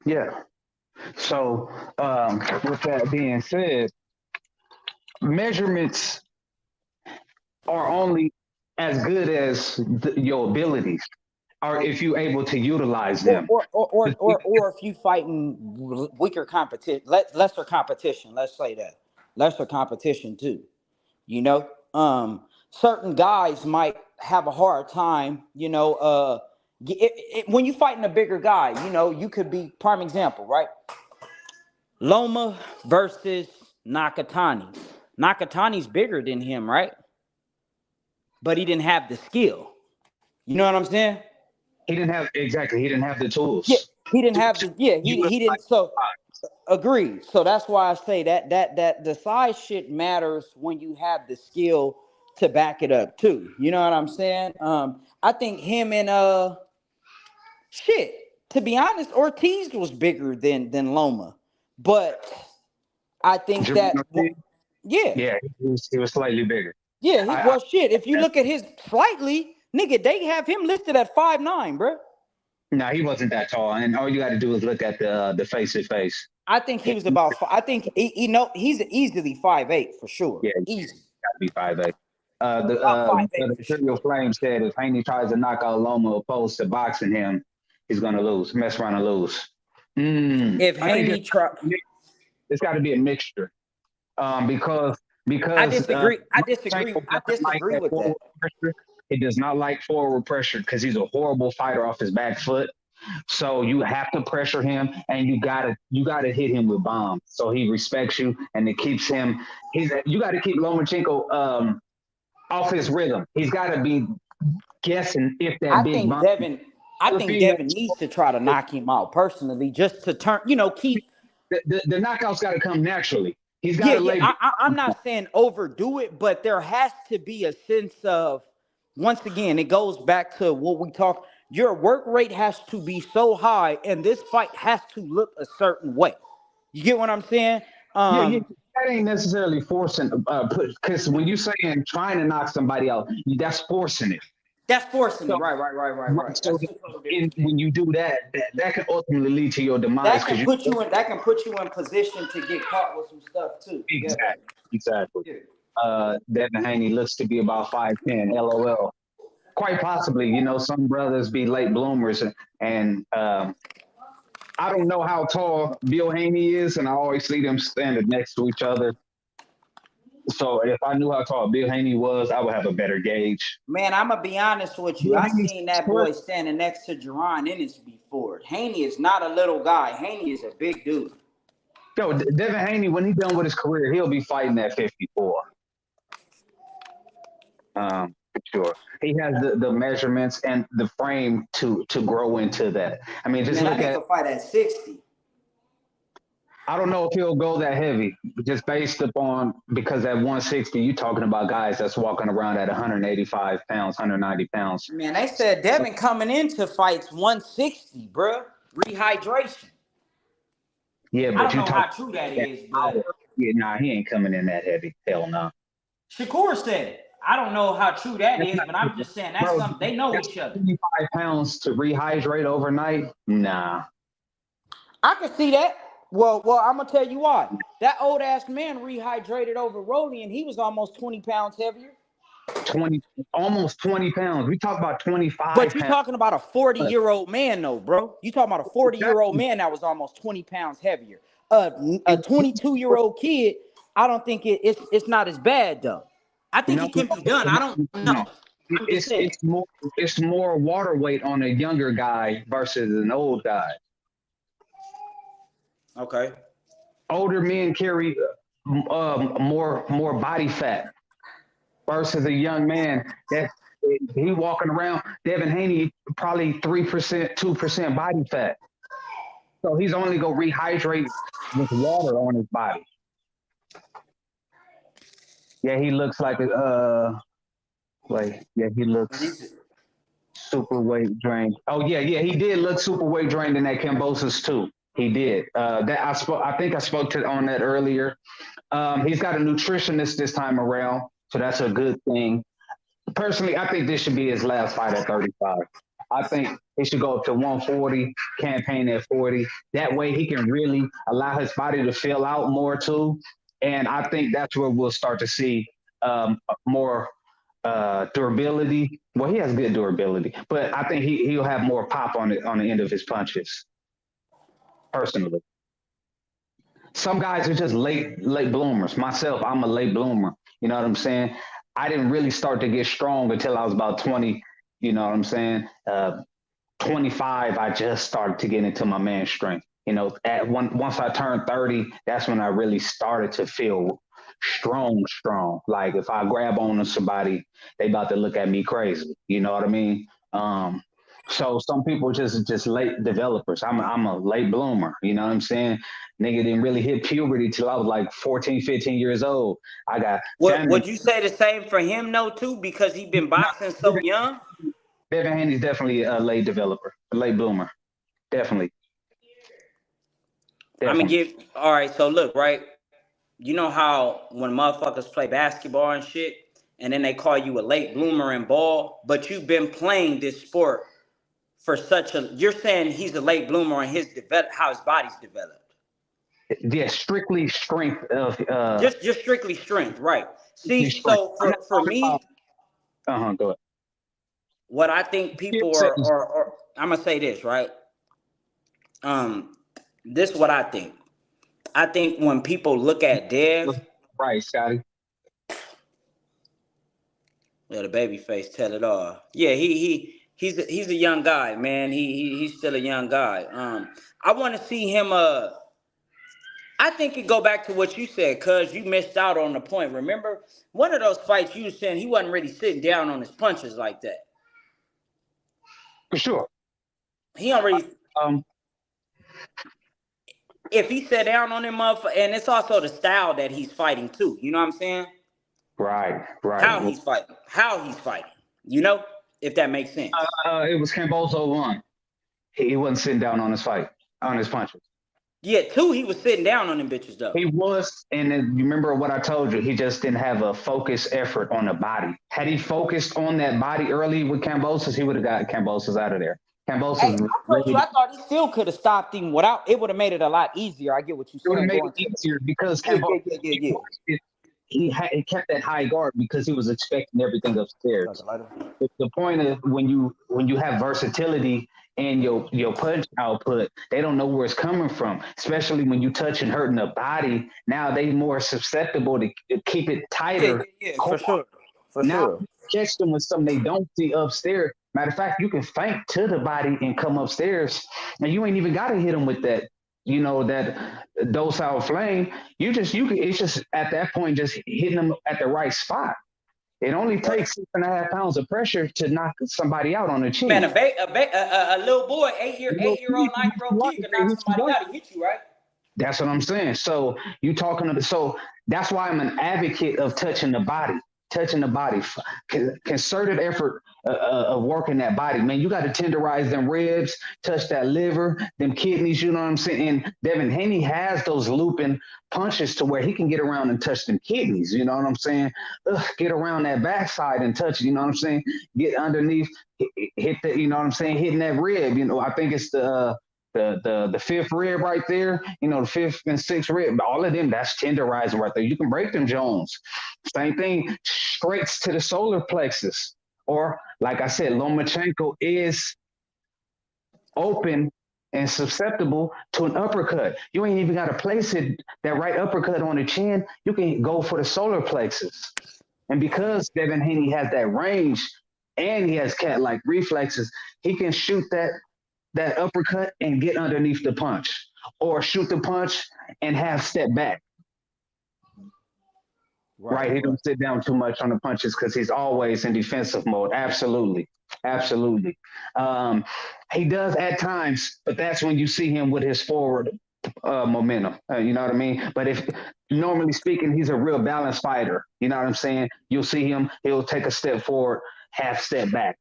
yeah. So, with that being said, measurements are only as good as your abilities, or if you're able to utilize Or them. or or or or, or if you fighting weaker competition, lesser competition, let's say that. Lesser competition too. You know? Certain guys might have a hard time, when you fighting a bigger guy, you could be prime example, right? Loma versus Nakatani. Nakatani's bigger than him, right? But he didn't have the skill. You know what I'm saying? He didn't have exactly. He didn't have the Yeah, tools he didn't have to the yeah, utilize. he didn't so agreed. So that's why I say that the size shit matters when you have the skill to back it up too. You know what I'm saying? I think him and shit, to be honest, Ortiz was bigger than Loma. But I think Jermaine that Ortiz, yeah, yeah, he was slightly bigger. yeah, I well shit. If you look at his slightly, nigga, they have him listed at 5'9", bro. No, he wasn't that tall, and all you got to do is look at the face to face. I think he was I think he's easily 5'8" for sure. Yeah, Easy. got to be 5'8". About 5'8" The for sure. Imperial Flame said if Haney tries to knock out Loma opposed to boxing him, he's gonna lose, mess around and lose. If I think Haney try, it's got to be a mixture, because I because disagree. Lomachenko I doesn't like disagree that with that. forward pressure. He does not like forward pressure because he's a horrible fighter off his back foot. So you have to pressure him, and you gotta hit him with bombs so he respects you, and it keeps him. You got to keep Lomachenko off his rhythm. He's got to be guessing if that I big think bomb. Devin. I think Devin needs to try to knock him out personally, just to turn. Keep. The knockouts got to come naturally. He's got Yeah, to yeah. lay. I'm not saying overdo it, but there has to be a sense of. Once again, it goes back to what we talk. Your work rate has to be so high, and this fight has to look a certain way. You get what I'm saying? Yeah, that ain't necessarily forcing. Because when you saying trying to knock somebody out, that's forcing it. That's forcing So, it. Right. so That's two total different things. when you do that, that can ultimately lead to your demise because you That can put you in position to get caught with some stuff too. exactly. Yeah. Devin Haney looks to be about 5'10". LOL. Quite possibly, some brothers be late bloomers, and I don't know how tall Bill Haney is, and I always see them standing next to each other. So if I knew how tall Bill Haney was, I would have a better gauge. Man, I'm gonna be honest with you. Bill I Haney's seen that short. boy standing next to Jerron Ennis before. Haney is not a little guy. Haney is a big dude. Yo, Devin Haney, when he's done with his career, he'll be fighting at 54. Sure. He has the measurements and the frame to grow into that. I mean, just Man, that look nigga at. can fight at 60. I don't know if he'll go that heavy, just based upon because at 160, you're talking about guys that's walking around at 185 pounds, 190 pounds. Man, they said Devin coming into fights 160, bruh. Rehydration. Yeah, I but don't you know how talk true that that is, but power. Yeah, nah, he ain't coming in that heavy. Hell no. Shakur said it. I don't know how true that That's is, not, but I'm just saying that's bro. something they know That's each other. 25 pounds to rehydrate overnight. Nah. I can see that. Well, I'm gonna tell you why. That old ass man rehydrated over Rolly, and he was almost 20 pounds heavier. 20, almost 20 pounds. We talk about 25 But you're pounds. talking about a 40-year-old man, though, bro. You talking about a 40-year-old Exactly. man that was almost 20 pounds heavier. A 22-year-old kid, I don't think it's not as bad though. I think No, it can be done. I don't know. no. I'm just saying. It's more water weight on a younger guy versus an old guy. Okay. Older men carry more body fat versus a young man He walking around. Devin Haney probably 3%, 2% body fat. So he's only gonna rehydrate with water on his body. Yeah, he looks like he looks super weight drained. Oh yeah, he did look super weight drained in that Cambosis too. He did. I think I spoke to on that earlier. He's got a nutritionist this time around, so that's a good thing. Personally, I think this should be his last fight at 35. I think he should go up to 140, campaign at 40. That way he can really allow his body to fill out more too. And I think that's where we'll start to see more durability. Well, he has good durability, but I think he'll have more pop on the end of his punches. Personally, some guys are just late bloomers. Myself, I'm a late bloomer. You know what I'm saying? I didn't really start to get strong until I was about 20. You know what I'm saying? 25, I just started to get into my man strength. You know, once I turned 30, that's when I really started to feel strong. Like if I grab on to somebody, they about to look at me crazy. You know what I mean? So some people just late developers. I'm a late bloomer. You know what I'm saying? Nigga didn't really hit puberty till I was like 14, 15 years old. I got Would you say the same for him though too? Because he been boxing so young? Devin Haney's definitely a late developer, a late bloomer. Definitely. I'm gonna give all right, so look, right? You know how when motherfuckers play basketball and shit, and then they call you a late bloomer in ball, but you've been playing this sport for you're saying he's a late bloomer in how his body's developed. Yeah, strictly strength of just strictly strength, right? See, so for me, go ahead. What I think people are I'm gonna say this, right? This is what I think. I think when people look at Dev, right, Scotty. Yeah, the baby face tell it all. Yeah, he's a young guy, man. He's still a young guy. I want to see him. I think it go back to what you said, cuz you missed out on the point. Remember one of those fights you were saying he wasn't really sitting down on his punches like that. For sure. He already. If he sat down on him, and it's also the style that he's fighting too. You know what I'm saying? Right. How he's fighting. You know, if that makes sense. It was Camboso 1. He wasn't sitting down on his punches. Yeah, 2, he was sitting down on them bitches though. He was, and then you remember what I told you, he just didn't have a focused effort on the body. Had he focused on that body early with Cambosis, he would have got Cambosis out of there. Cambosis. I thought he still could have stopped him without. It would have made it a lot easier. I get what you're saying. It would have made it easier because Cambosis, he kept that high guard because he was expecting everything upstairs. The point is when you have versatility and your punch output, they don't know where it's coming from, especially when you touch and hurting the body. Now they more susceptible to keep it tighter. Yeah, for sure. Now catch them with something they don't see upstairs. Matter of fact, you can feint to the body and come upstairs, and you ain't even got to hit them with that. You know, that docile flame. It's just at that point just hitting them at the right spot. It only takes 6.5 pounds of pressure to knock somebody out on the chin. Man, a little boy, 8-year-old, 9-year-old kid can knock somebody out and hit you, right? That's what I'm saying. So so that's why I'm an advocate of touching the body, concerted effort of working that body. Man, you got to tenderize them ribs, touch that liver, them kidneys, you know what I'm saying? And Devin Haney has those looping punches to where he can get around and touch them kidneys, you know what I'm saying? Get around that backside and touch it, you know what I'm saying? Get underneath, hit the, you know what I'm saying? Hitting that rib, you know, I think it's the fifth rib right there, you know, the fifth and sixth rib, all of them, that's tenderizing right there. You can break them Jones. Same thing, straight to the solar plexus. Or, like I said, Lomachenko is open and susceptible to an uppercut. You ain't even got to place it, that right uppercut on the chin. You can go for the solar plexus. And because Devin Haney has that range and he has cat-like reflexes, he can shoot that uppercut and get underneath the punch, or shoot the punch and half step back. Right, he don't sit down too much on the punches because he's always in defensive mode. Absolutely, absolutely. Um, he does at times, but that's when you see him with his forward momentum. You know what I mean? But if normally speaking, he's a real balanced fighter. You know what I'm saying? You'll see him; he'll take a step forward, half step back,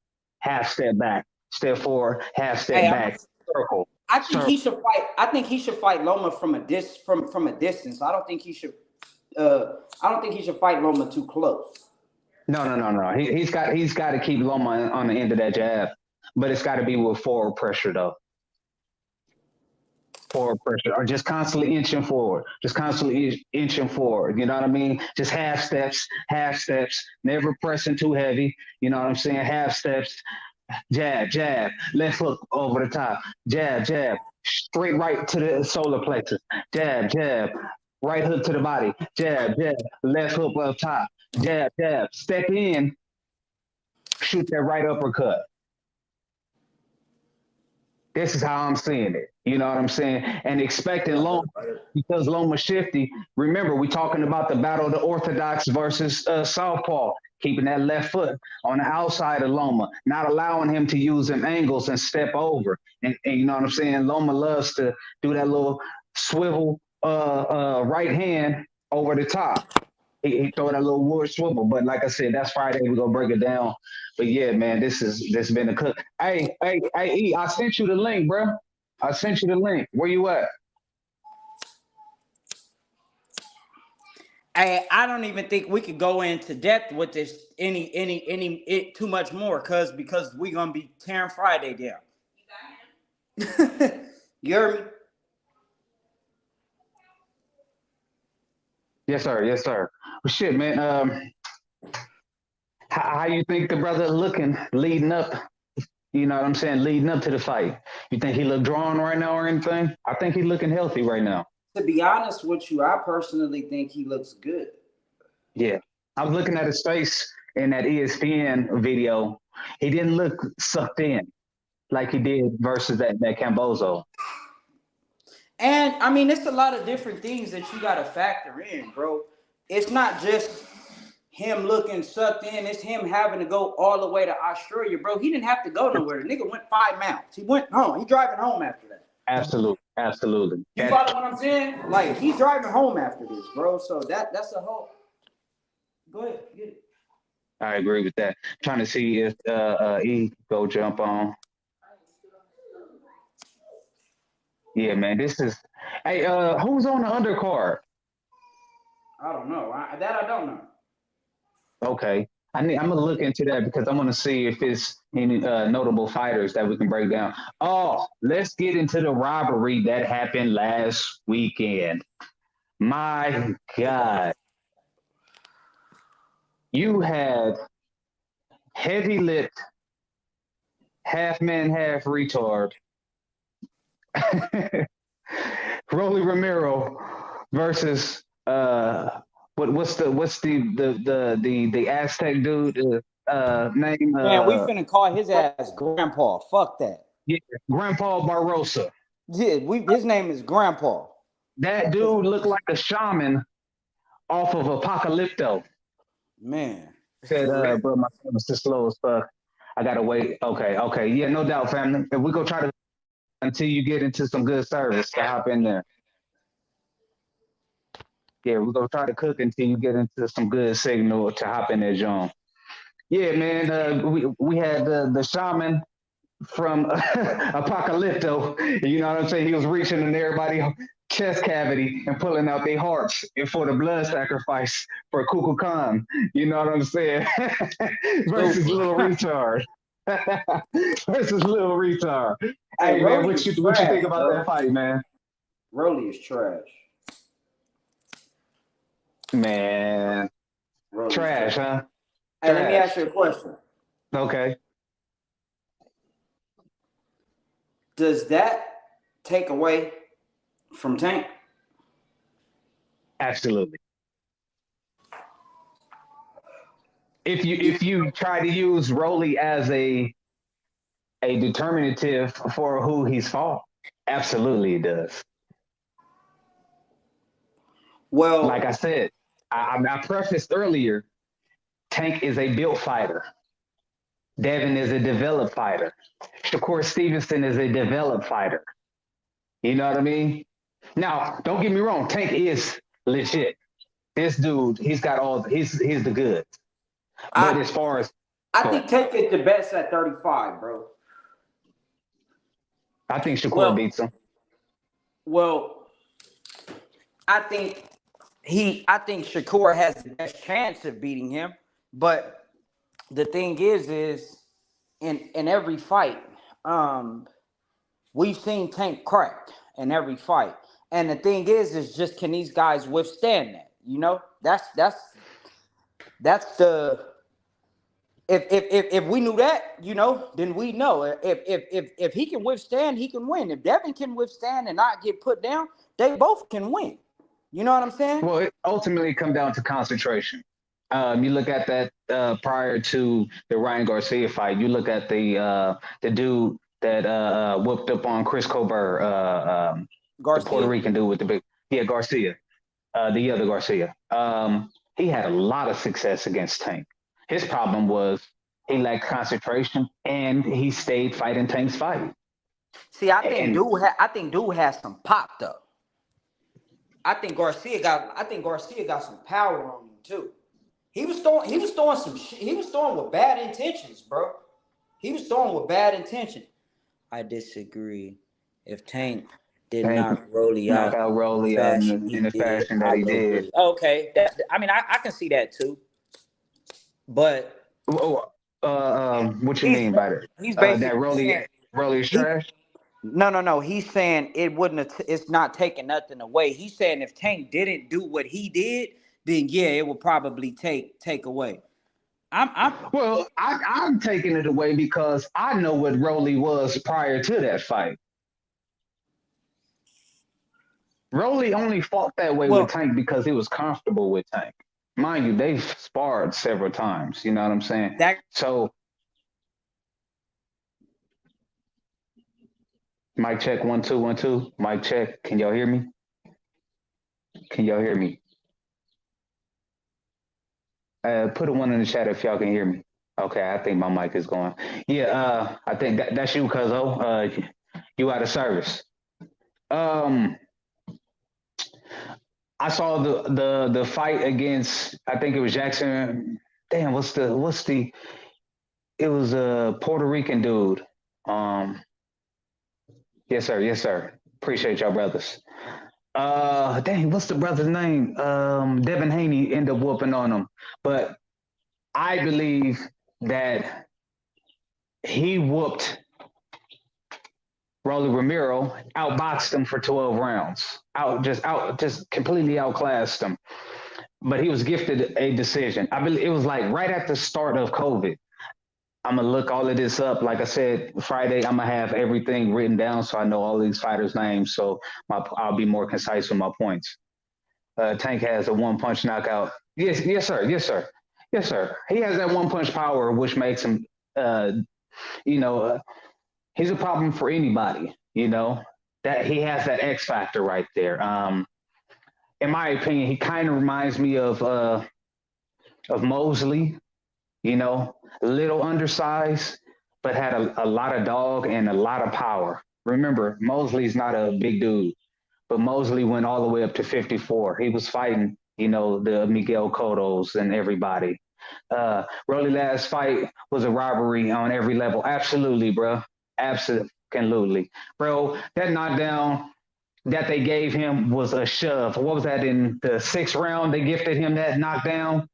step forward, half step Hey, back, circle, I think circle. he should fight. I think he should fight Loma from a distance. I don't think he should. I don't think he should fight Loma too close. No. He's got to keep Loma on the end of that jab, but it's got to be with forward pressure though. Forward pressure, or just constantly inching forward, just constantly inching forward. You know what I mean? Just half steps, never pressing too heavy. You know what I'm saying? Half steps, jab, left hook over the top, jab, straight right to the solar plexus, jab, right hook to the body, jab, left hook up top, jab, step in, shoot that right uppercut. This is how I'm seeing it. You know what I'm saying? And expecting Loma, because Loma's shifty. Remember, we're talking about the battle of the orthodox versus southpaw, keeping that left foot on the outside of Loma, not allowing him to use them angles and step over. And you know what I'm saying? Loma loves to do that little swivel right hand over the top. He throw that little wood swivel, but like I said, that's Friday. We're gonna break it down. But yeah, man, this been a cook. Hey, E, I sent you the link, bro. I sent you the link. Where you at? I don't even think we could go into depth with this too much more because we're gonna be tearing Friday down. You heard me? Yes, sir. Yes, sir. Well, shit, man. How you think the brother looking leading up? You know what I'm saying? Leading up to the fight. You think he look drawn right now or anything? I think he's looking healthy right now. To be honest with you, I personally think he looks good. Yeah. I was looking at his face in that ESPN video. He didn't look sucked in like he did versus that Cambozo. And I mean, it's a lot of different things that you got to factor in, bro. It's not just him looking sucked in. It's him having to go all the way to Australia, bro. He didn't have to go nowhere. The nigga went 5 miles. He went home. He driving home after that. Absolutely. You follow what I'm saying? Like, he's driving home after this, bro. So that's a whole. Go ahead, get it. I agree with that. Trying to see if E go jump on. Yeah, man. This is. Hey, who's on the undercard? I don't know. I don't know. Okay. I'm gonna look into that because I want to see if it's any notable fighters that we can break down. Oh, let's get into the robbery that happened last weekend. My God. You had heavy lipped, half man, half retard. Rolly Romero versus what's the Aztec dude name? Man, we finna call his ass Grandpa. Fuck that. Yeah, Grandpa Barrosa. Yeah, his name is Grandpa. That dude looked like a shaman off of Apocalypto. Man. Said, bro, my phone is too slow as fuck. I gotta wait. Okay. Yeah, no doubt, family. If we go try to until you get into some good service to hop in there. Yeah, we're gonna try to cook until you get into some good signal to hop in there, John. Yeah, man. We had the shaman from Apocalypto. You know what I'm saying? He was reaching in everybody's chest cavity and pulling out their hearts for the blood sacrifice for Kukulkan. Khan. You know what I'm saying? Versus little retard. Versus little retard. Hey man, what you think about that fight, man? Rolly is trash. Man. Rolly's trash, huh? Hey, trash. Let me ask you a question. Okay. Does that take away from Tank? Absolutely. If you try to use Rolly as a determinative for who he's fought, absolutely it does. Well, like I said, I prefaced earlier, Tank is a built fighter. Devin is a developed fighter. Shakur Stevenson is a developed fighter. You know what I mean? Now, don't get me wrong, Tank is legit. This dude, he's the goods. But I as far as I go ahead. think Tank is the best at 35, bro. I think Shakur Well, beats him. well, I think I think Shakur has the best chance of beating him. But the thing is in every fight, um, we've seen Tank crack in every fight. And the thing is just can these guys withstand that? You know, that's the if we knew that, you know, then we know if he can withstand, he can win. If Devin can withstand and not get put down, they both can win. You know what I'm saying? Well, it ultimately come down to concentration. You look at that prior to the Ryan Garcia fight. You look at the dude that whooped up on Chris Colbert, the Puerto Garcia. Rican dude with the big Garcia, the other Garcia. He had a lot of success against Tank. His problem was he lacked concentration and he stayed fighting Tank's fight. See, And I think dude has some pop though. I think Garcia got some power on him too. He was throwing some shit. He was throwing with bad intentions, bro. He was throwing with bad intention. I disagree. If Tank did Tank knock Rolly knock out out in the Rolly out fashion he in the did, fashion that I he would did. agree. Okay, I mean, I can see that too. But What you he's mean by that? he's That basically saying Rolly is he trash? no. He's saying it wouldn't. It's not taking nothing away. He's saying if Tank didn't do what he did, then yeah, it would probably take away. I'm Well, I'm taking it away because I know what Rolly was prior to that fight. Rolly only fought that way with well. Tank because he was comfortable with Tank. Mind you, they've sparred several times. You know what I'm saying? That So, mic check 1 2 1 2. Mic check. Can y'all hear me? Can y'all hear me? Put a one in the chat if y'all can hear me. Okay, I think my mic is going. Yeah, I think that's you, Cuzzo. You out of service. Um, I saw the fight against, I think it was Jackson. Damn, what's the it was a Puerto Rican dude. Um, yes sir, yes sir. Appreciate y'all brothers. Dang, what's the brother's name? Devin Haney ended up whooping on him, but I believe that he whooped Rolly Romero, outboxed him for 12 rounds, just completely outclassed him. But he was gifted a decision. I believe it was like right at the start of COVID. I'm gonna look all of this up. Like I said, Friday I'm gonna have everything written down so I know all these fighters' names. So I'll be more concise with my points. Tank has a one punch knockout. Yes, sir. Yes, sir. Yes, sir. He has that one punch power, which makes him, uh, you know, he's a problem for anybody. You know that he has that X factor right there. In my opinion, he kind of reminds me of Mosley. You know, a little undersized, but had a lot of dog and a lot of power. Remember, Mosley's not a big dude, but Mosley went all the way up to 54. He was fighting, you know, the Miguel Cottos and everybody. Rolly last fight was a robbery on every level. Absolutely, bro. Absolutely. Bro, that knockdown that they gave him was a shove. What was that in the sixth round? They gifted him that knockdown,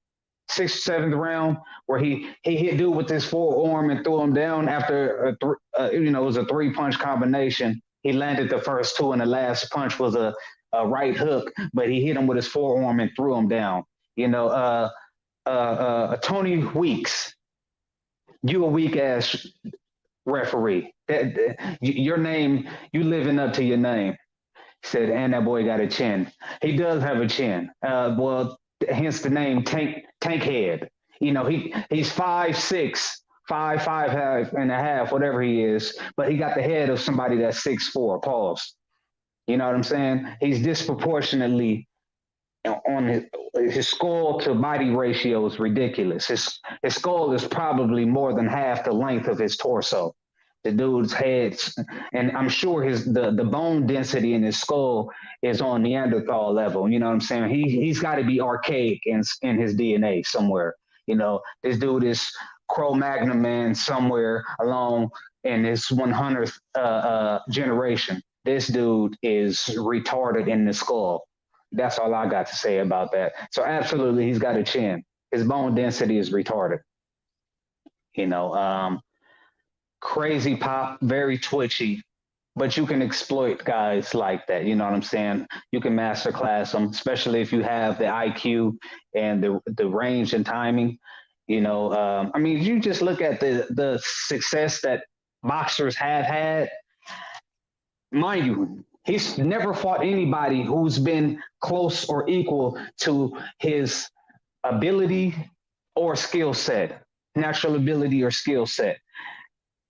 sixth, seventh round, where he hit dude with his forearm and threw him down after it was a three punch combination. He landed the first two, and the last punch was a right hook, but he hit him with his forearm and threw him down. You know, Tony Weeks, you a weak ass referee. Your name, you living up to your name. Said, and that boy got a chin. He does have a chin. Well, hence the name Tank Head. You know, he's 5'6", 5'5" whatever he is, but he got the head of somebody that's 6'4". Pause. You know what I'm saying? He's disproportionately on his skull to body ratio is ridiculous. His skull is probably more than half the length of his torso. The dude's head, and I'm sure the bone density in his skull is on Neanderthal level. You know what I'm saying? He's got to be archaic in his DNA somewhere. You know, this dude is Cro-Magnon man somewhere along in his 100th generation. This dude is retarded in the skull. That's all I got to say about that. So absolutely, he's got a chin. His bone density is retarded. You know, crazy pop, very twitchy, but you can exploit guys like that. You know what I'm saying? You can masterclass them, especially if you have the IQ and the range and timing. You know, I mean, you just look at the success that boxers have had. Mind you, he's never fought anybody who's been close or equal to his ability or skill set, natural ability or skill set.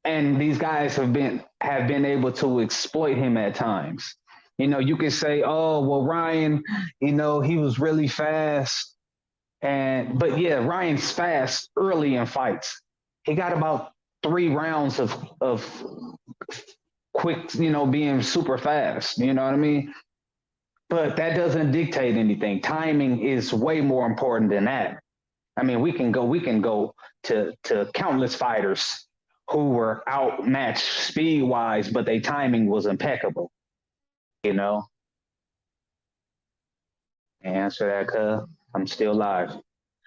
And these guys have been able to exploit him at times. You know, you can say, oh, well, Ryan, you know, he was really fast. But yeah, Ryan's fast early in fights. He got about 3 rounds of quick, you know, being super fast. You know what I mean? But that doesn't dictate anything. Timing is way more important than that. I mean, we can go to countless fighters who were outmatched speed-wise, but their timing was impeccable. You know? Answer that, cuz. I'm still live.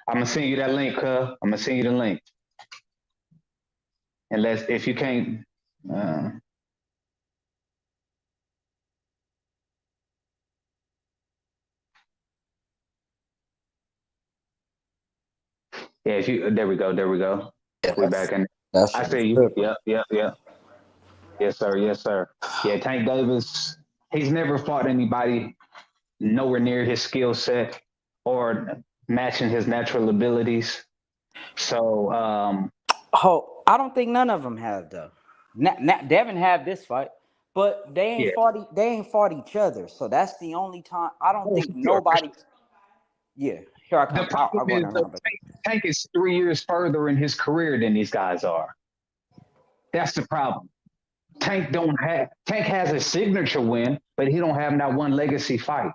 I'm gonna send you that link, cuz. I'm gonna send you the link. Unless if you can't. Yeah, if you there we go. Yeah, We're back in. that I shit was see you. good. Yep. Yes, sir. Yes, sir. Yeah, Tank Davis, he's never fought anybody nowhere near his skill set or matching his natural abilities. So, Oh, I don't think none of them have though. Devin have this fight, but they ain't yeah. fought. They ain't fought each other. So that's the only time. I don't Oh, think for sure. nobody. Yeah, here I The come. problem I'll go in is there that now. But Tank is 3 years further in his career than these guys are. That's the problem. Tank has a signature win, but he don't have not one legacy fight.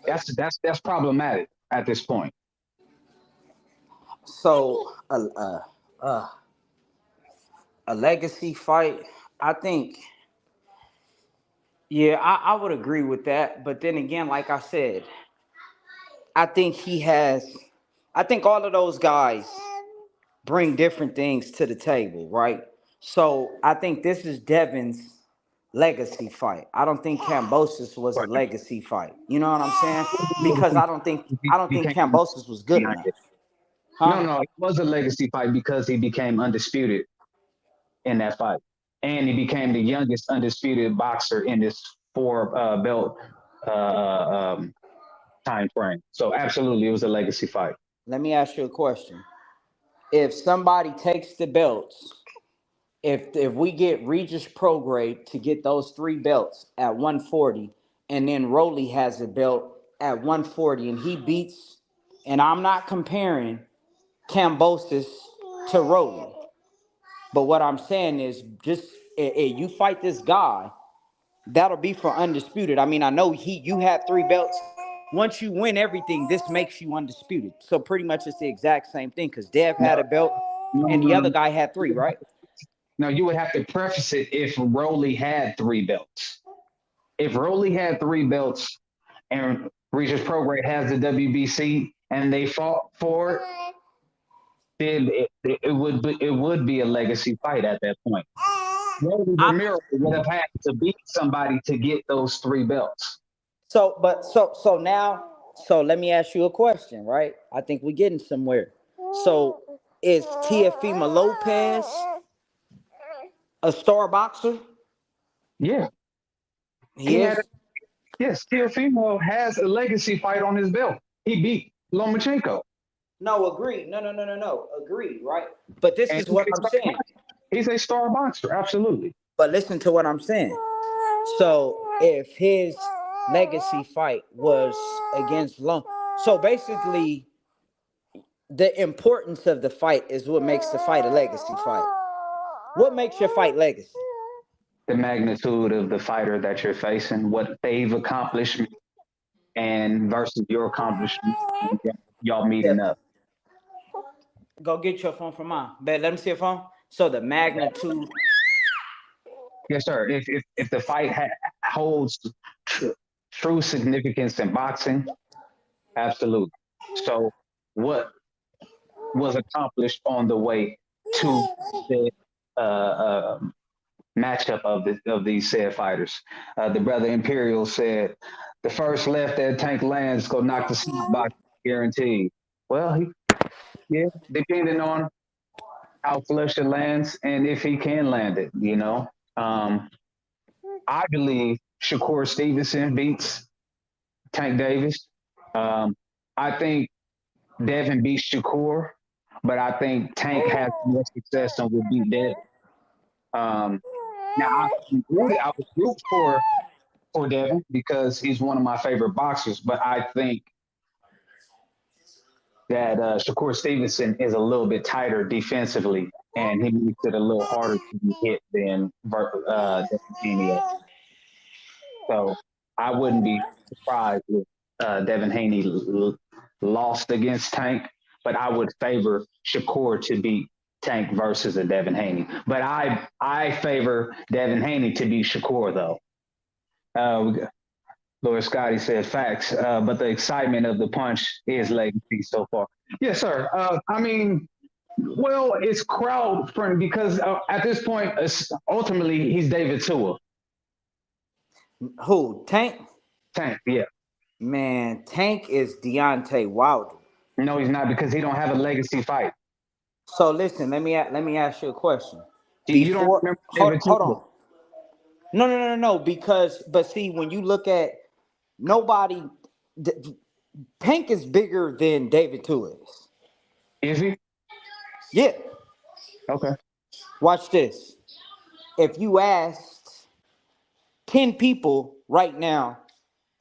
That's problematic at this point. so a legacy fight. I think. Yeah, I would agree with that. But then again, like I said, I think he has. I think all of those guys bring different things to the table, right? So I think this is Devin's legacy fight. I don't think Cambosis was a But legacy fight. You know what I'm saying? Because I don't think became Cambosis was good enough. no, Huh? no, it was a legacy fight because he became undisputed in that fight, and he became the youngest undisputed boxer in this 4 belt time frame. So absolutely, it was a legacy fight. Let me ask you a question. If somebody takes the belts, if we get Regis Prograde to get those 3 belts at 140, and then Rowley has a belt at 140, and he beats, and I'm not comparing Cambosis to Rowley, but what I'm saying is just if you fight this guy, that'll be for undisputed. I mean, I know you have 3 belts. Once you win everything, this makes you undisputed. So pretty much it's the exact same thing because Dev No, had a belt no, and no, the no. other guy had 3, right? No, you would have to preface it if Rowley had 3 belts. If Rowley had 3 belts and Regis Prograde has the WBC and they fought for it, then it would be a legacy fight at that point. Rowley I, Ramirez would have had to beat somebody to get those 3 belts. so let me ask you a question, right? I think we're getting somewhere. So is Teofimo Lopez a star boxer? Yeah, He he had is. yes. Teofimo has a legacy fight on his belt. He beat Lomachenko, No, agreed. No. Agreed, right? But this and is what I'm saying. he's a star boxer. Absolutely. But listen to what I'm saying. So legacy fight was against Lom. So basically, the importance of the fight is what makes the fight a legacy fight. What makes your fight legacy? The magnitude of the fighter that you're facing, what they've accomplished, and versus your accomplishment, y'all meeting Devin, up. go get your phone from mine. Bet, let me see your phone. So the magnitude. Yes, sir. If the fight holds tr- true significance in boxing, absolutely. So, what was accomplished on the way to the uh, uh, matchup of these said fighters? The brother Imperial said, "The first left that Tank lands go knock the snot box guaranteed." Well, yeah, depending on how flush it lands and if he can land it, you know. Um, I believe Shakur Stevenson beats Tank Davis. Um, I think Devin beats Shakur, but I think Tank has more success and will beat Devin. Um, now I would root for Devin because he's one of my favorite boxers, but I think that Shakur Stevenson is a little bit tighter defensively, and he makes it a little harder to be hit than Haney. So I wouldn't be surprised if Devin Haney lost against Tank, but I would favor Shakur to beat Tank versus a Devin Haney. But I favor Devin Haney to beat Shakur though. Lord Scotty said facts, but the excitement of the punch is legacy so far. Yes, sir. I mean, well, it's crowd friendly because at this point, ultimately, he's David Tua. Who? Tank? Tank, yeah. Man, Tank is Deontay Wilder. No, he's not because he don't have a legacy fight. So listen, let me ask you a question. You don't Before, remember hold, David hold Tua? on. No. Because, but see, when you look at nobody, Tank is bigger than David Tua is. Is he? Yeah. Okay. Watch this. If you asked 10 people right now,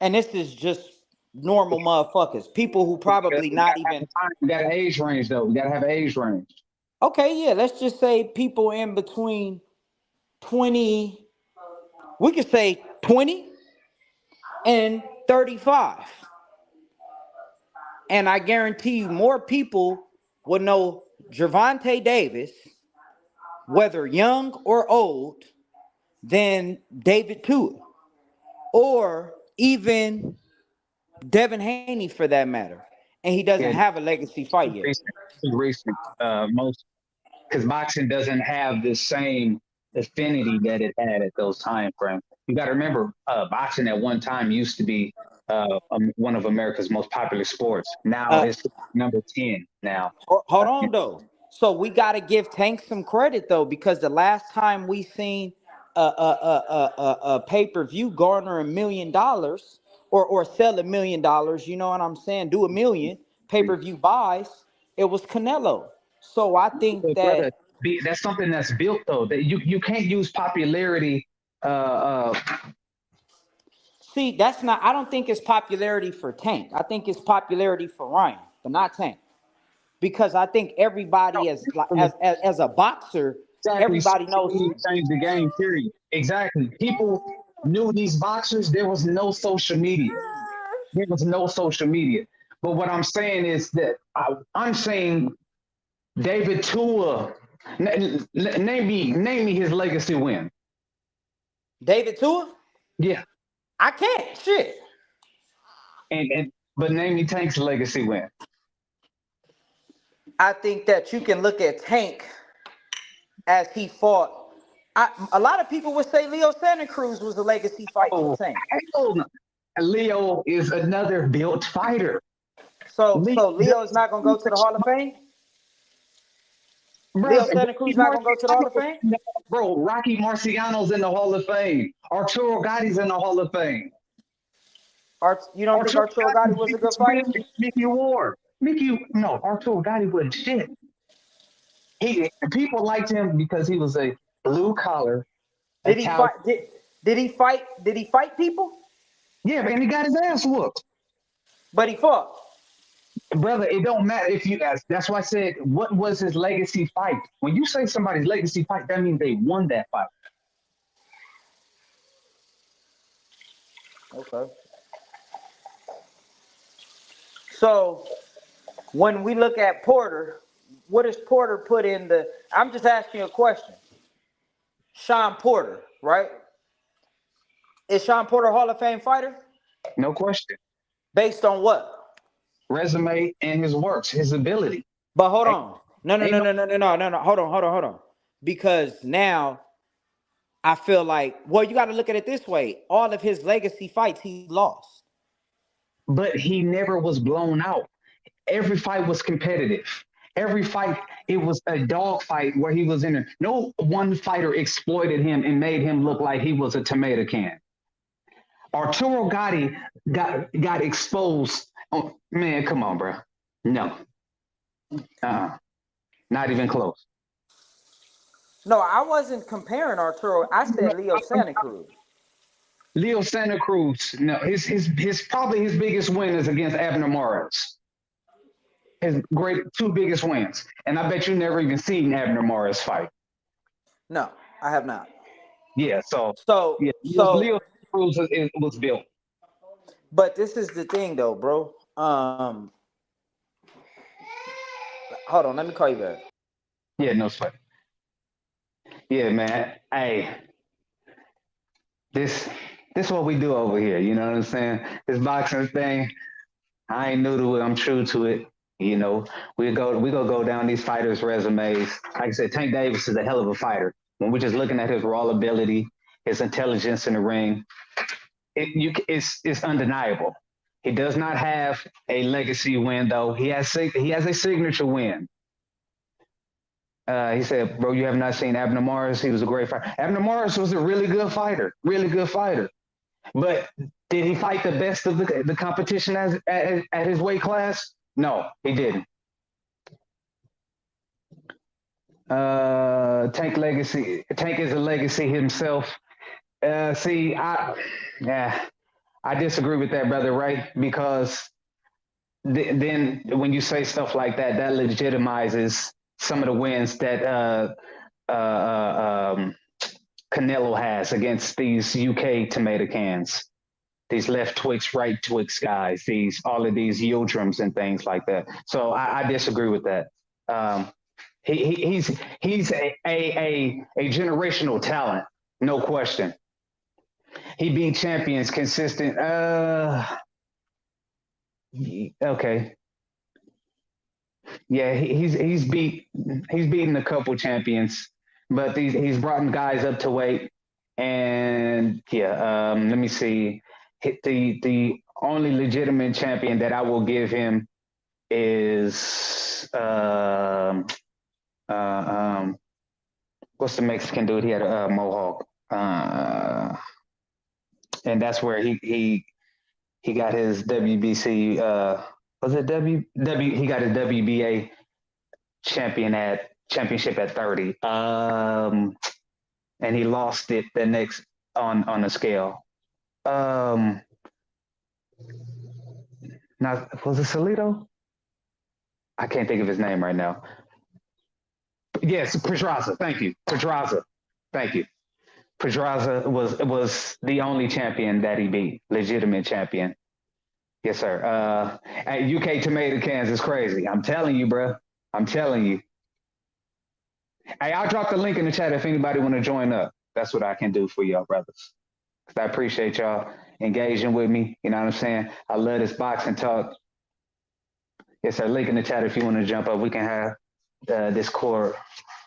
and this is just normal motherfuckers, people who probably not even. We got an age range though. We gotta have an age range. Okay, yeah, let's just say people in between 20, we could say 20 and 35. And I guarantee you more people will know Gervonta Davis, whether young or old, than David Tua, or even Devin Haney for that matter. And he doesn't Yeah, have a legacy fight yet. recent. Most because boxing doesn't have the same affinity that it had at those time frames. You got to remember, boxing at one time used to be one of America's most popular sports. Now Uh, it's number 10 now. hold on though. So we got to give Tank some credit though, because the last time we seen a pay per view garner $1 million or sell $1 million, you know what I'm saying? Do 1 million pay per view buys. It was Canelo. So I think But that brother, that's something that's built though. That you can't use popularity. see that's not. I don't think it's popularity for Tank. I think it's popularity for Ryan, but not Tank. Because I think everybody as as a boxer, Exactly. everybody Social knows. media changed the game. Period. Exactly. People knew these boxers. There was no social media. There was no social media. But what I'm saying is that I'm saying David Tua. Name me his legacy win. David Tua, Yeah, I can't shit. and but name me Tank's legacy win. I think that you can look at Tank as he fought. A lot of people would say Leo Santa Cruz was a legacy fight for Oh, Tank. hell no. Leo is another built fighter. Leo, So Leo's not gonna go to the Hall of Fame. bro, Leo Santa Cruz not gonna go to the Hall of Fame. bro, Rocky Marciano's in the Hall of Fame. Arturo Gotti's in the Hall of Fame. You don't think Arturo Arturo Gatti Gotti was a beat good fighter? Mickey Ward. No, Arturo Gatti wasn't shit. People liked him because he was a blue collar Did he Italian. fight? Did he fight? Did he fight people? Yeah, and he got his ass whooped. But he fought. Brother, it don't matter if you ask. That's why I said, what was his legacy fight? When you say somebody's legacy fight, that means they won that fight. Okay. So when we look at Porter, what does Porter put in the? I'm just asking you a question. Sean Porter, right? Is Sean Porter a Hall of Fame fighter? No question. Based on what? Resume and his works, his ability. But hold on. No. Ain't no Hold on. Because now I feel like, well, you got to look at it this way. All of his legacy fights, he lost. But he never was blown out. Every fight was competitive. Every fight, it was a dog fight where he was in it. No one fighter exploited him and made him look like he was a tomato can. Arturo Gatti got exposed. Oh, man, come on, bro. No. Not even close. No, I wasn't comparing Arturo. I said Leo Santa Cruz. Leo Santa Cruz, no, his probably his biggest win is against Abner Mares. His two biggest wins. And I bet you never even seen Abner Mares fight. No, I have not. Yeah, so Leo Cruz was built. But this is the thing though, bro. Hold on, let me call you back. Yeah, no sweat. Yeah, man. Hey, this is what we do over here. You know what I'm saying? This boxing thing, I ain't new to it. I'm true to it. You know, we go down these fighters' resumes. Like I said, Tank Davis is a hell of a fighter. When we're just looking at his raw ability, his intelligence in the ring, it's undeniable. He does not have a legacy win though. He has a signature win. He said, "Bro, you have not seen Abner Mares. He was a great fighter. Abner Mares was a really good fighter. But did he fight the best of the competition at his weight class? No, he didn't. Tank is a legacy himself. I disagree with that, brother, right? Because then when you say stuff like that, that legitimizes some of the wins that Canelo has against these UK tomato cans, these left Twix, right Twix guys, all of these Yildirim's and things like that. So I disagree with that. He's a generational talent, no question. He beat champions consistent. Okay. Yeah, he's beaten a couple champions, but he's brought guys up to weight. And yeah, let me see. The only legitimate champion that I will give him is what's the Mexican dude? He had a mohawk, and that's where he got his WBC. Was it W? He got his WBA championship at 30. And he lost it the next on the scale. Now was it Salito? I can't think of his name right now. Yes, Pedraza. Thank you, Pedraza. Thank you. Pedraza was the only champion that he beat, legitimate champion. Yes, sir. At UK tomato cans is crazy. I'm telling you, bro. I'm telling you. Hey, I'll drop the link in the chat if anybody want to join up. That's what I can do for y'all, brothers. Because I appreciate y'all engaging with me. You know what I'm saying? I love this boxing talk. Yes, sir. Link in the chat if you want to jump up. We can have this core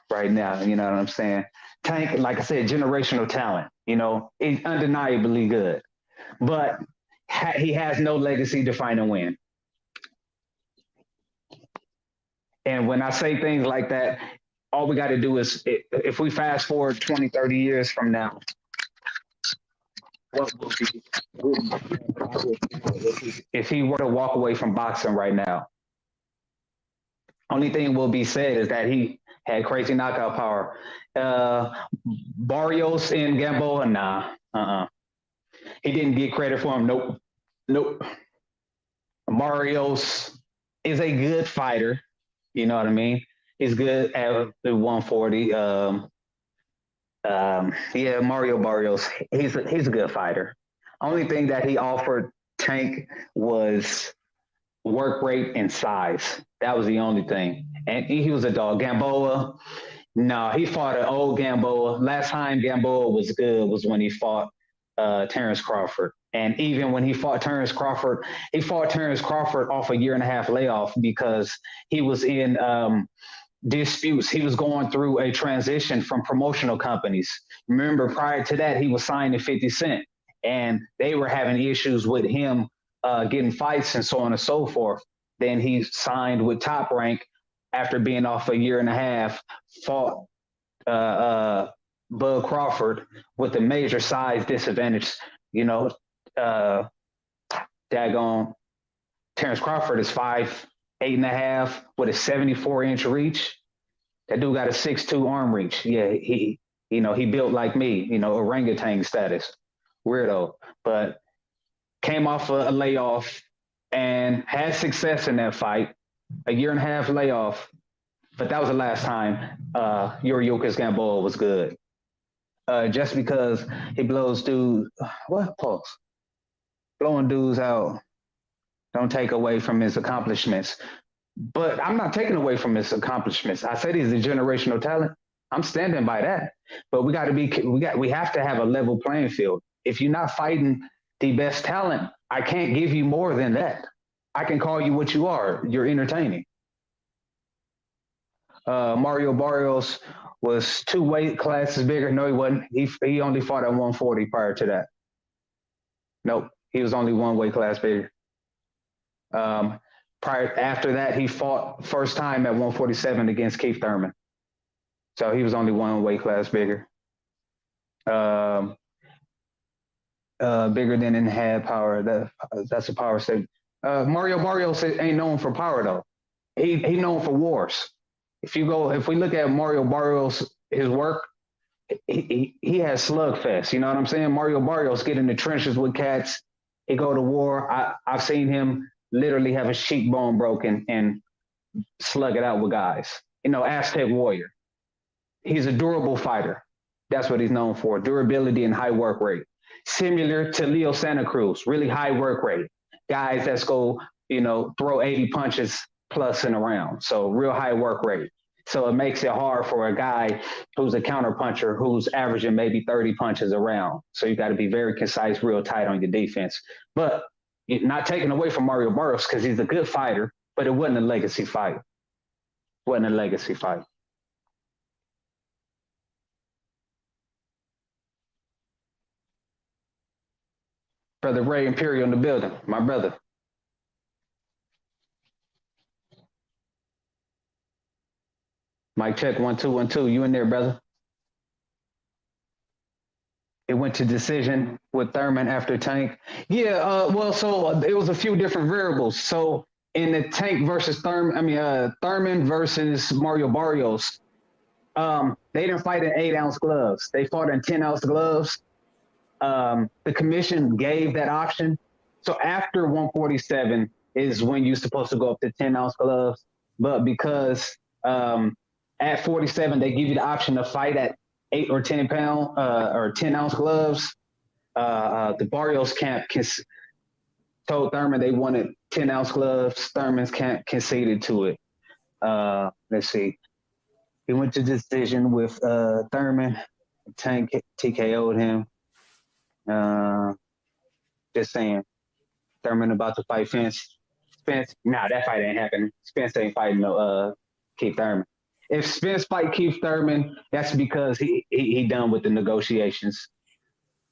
right now. You know what I'm saying? Tank, like I said, generational talent. You know, he's undeniably good. But he has no legacy to find a win. And when I say things like that, all we got to do is, if we fast forward 20, 30 years from now, what will be, if he were to walk away from boxing right now, only thing will be said is that he had crazy knockout power. Barrios and Gamboa, nah, He didn't get credit for him. Nope. Marios is a good fighter. You know what I mean? He's good at the 140. Yeah, Mario Barrios. He's a good fighter. Only thing that he offered Tank was work rate and size. That was the only thing. And he was a dog. Gamboa, no, he fought an old Gamboa. Last time Gamboa was good was when he fought Terrence Crawford. And even when he fought Terrence Crawford, he fought Terrence Crawford off a 1.5 year layoff because he was in disputes. He was going through a transition from promotional companies. Remember, prior to that, he was signed to 50 Cent, and they were having issues with him getting fights and so on and so forth. Then he signed with Top Rank after being off a 1.5 years, fought Bud Crawford with a major size disadvantage. You know, daggone Terrence Crawford is 5'8.5" with a 74-inch reach. That dude got a 6'2" arm reach. Yeah, he built like me, orangutan status. Weirdo. But came off a layoff and had success in that fight. A 1.5 year layoff. But that was the last time Yuriorkis Gamboa was good. Just because he blows dudes, what? Pause. Blowing dudes out don't take away from his accomplishments. But I'm not taking away from his accomplishments. I said he's a generational talent. I'm standing by that. But we have to have a level playing field. If you're not fighting the best talent, I can't give you more than that. I can call you what you are. You're entertaining. Mario Barrios was 2 weight classes bigger. No, he wasn't. He only fought at 140 prior to that. Nope, he was only 1 weight class bigger. After that, he fought first time at 147 against Keith Thurman. So he was only 1 weight class bigger. Bigger than in had power. That's a power statement. Mario Barrios ain't known for power though. He known for wars. If we look at Mario Barrios, his work, he has slugfest. You know what I'm saying? Mario Barrios get in the trenches with cats. He go to war. I've seen him literally have a cheekbone broken and slug it out with guys. Aztec warrior. He's a durable fighter. That's what he's known for. Durability and high work rate. Similar to Leo Santa Cruz, really high work rate. Guys that's go, throw 80 punches plus in a round. So real high work rate. So it makes it hard for a guy who's a counter puncher who's averaging maybe 30 punches a round. So you got to be very concise, real tight on your defense. But not taking away from Mario Barrios because he's a good fighter, but it wasn't a legacy fight. Brother Ray Imperial in the building, my brother. Mic check, 1 2 1 2. You in there, brother? It went to decision with Thurman after Tank. Yeah, so it was a few different variables. So in the Tank versus Thurman versus Mario Barrios, they didn't fight in 8-ounce gloves. They fought in 10-ounce gloves. The commission gave that option. So after 147 is when you're supposed to go up to 10-ounce gloves. But because at 47, they give you the option to fight at 8 or 10 pound or 10-ounce gloves. The Barrios camp told Thurman they wanted 10-ounce gloves. Thurman's camp conceded to it. Let's see. He went to decision with Thurman. Tank TKO'd him. Just saying. Thurman about to fight Spence. Nah, that fight ain't happening. Spence ain't fighting no Keith Thurman. If Spence fight Keith Thurman, that's because he done with the negotiations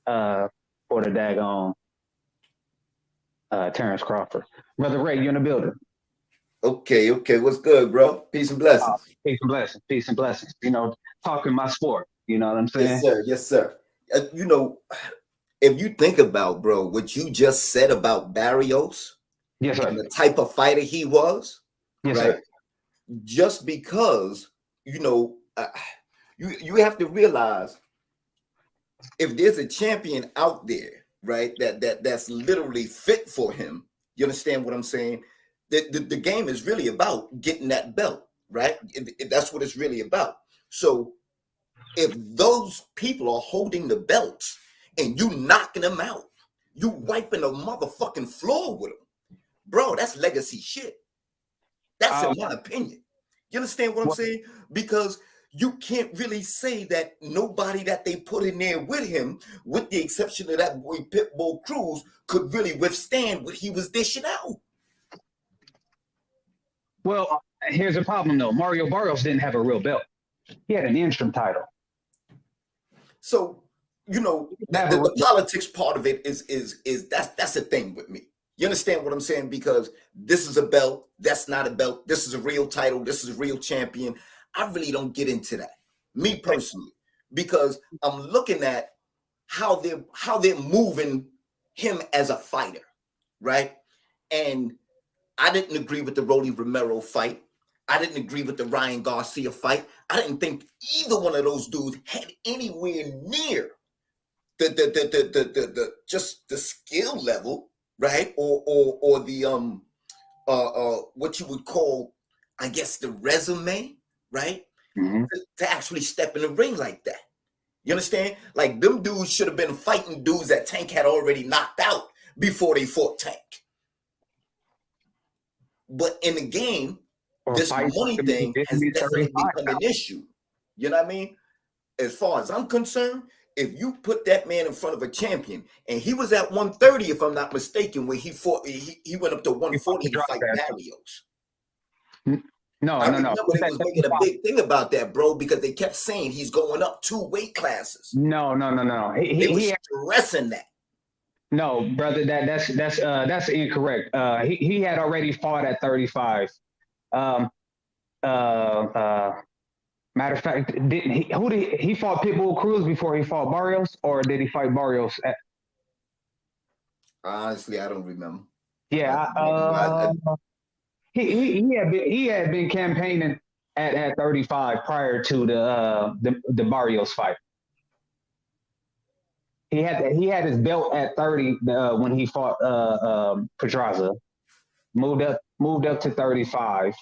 for the daggone Terrence Crawford. Brother Ray, you in the building? Okay. What's good, bro? Peace and blessings. Peace and blessings. Talking my sport. You know what I'm saying? Yes, sir. If you think about, bro, what you just said about Barrios, yes, sir, and the type of fighter he was, yes, right? Sir. Just because, you have to realize if there's a champion out there right? That's literally fit for him. You understand what I'm saying? The game is really about getting that belt, right? That's what it's really about. So if those people are holding the belts and you knocking them out, you wiping the motherfucking floor with them, bro, that's legacy shit. That's in my opinion. You understand what I'm saying? Because you can't really say that nobody that they put in there with him, with the exception of that boy Pitbull Cruz, could really withstand what he was dishing out. Well, here's the problem though. Mario Barrios didn't have a real belt. He had an interim title. So, you know, the politics part of it is that's the thing with me. You understand what I'm saying? Because this is a belt, that's not a belt. This is a real title. This is a real champion. I really don't get into that, me personally, because I'm looking at how they're moving him as a fighter, right? And I didn't agree with the Rolly Romero fight. I didn't agree with the Ryan Garcia fight. I didn't think either one of those dudes had anywhere near the just the skill level, right? Or the what you would call, I guess, the resume, right? Mm-hmm. To actually step in the ring like that. You understand? Like them dudes should have been fighting dudes that Tank had already knocked out before they fought Tank. But in the game, this money thing has definitely become an issue. You know what I mean? As far as I'm concerned, if you put that man in front of a champion, and he was at 130, if I'm not mistaken, when he fought, he went up to 140 to fight Barrios. I remember they was making a big thing about that, bro, because they kept saying he's going up 2 weight classes. No. They were stressing that. No, brother, that's incorrect. He had already fought at 35. Matter of fact, he fought Pitbull Cruz before he fought Barrios, or did he fight Barrios? Honestly, I don't remember. Yeah, he had been campaigning at 35 prior to the Barrios fight. He had his belt at 30 when he fought Pedraza. Moved up to 35.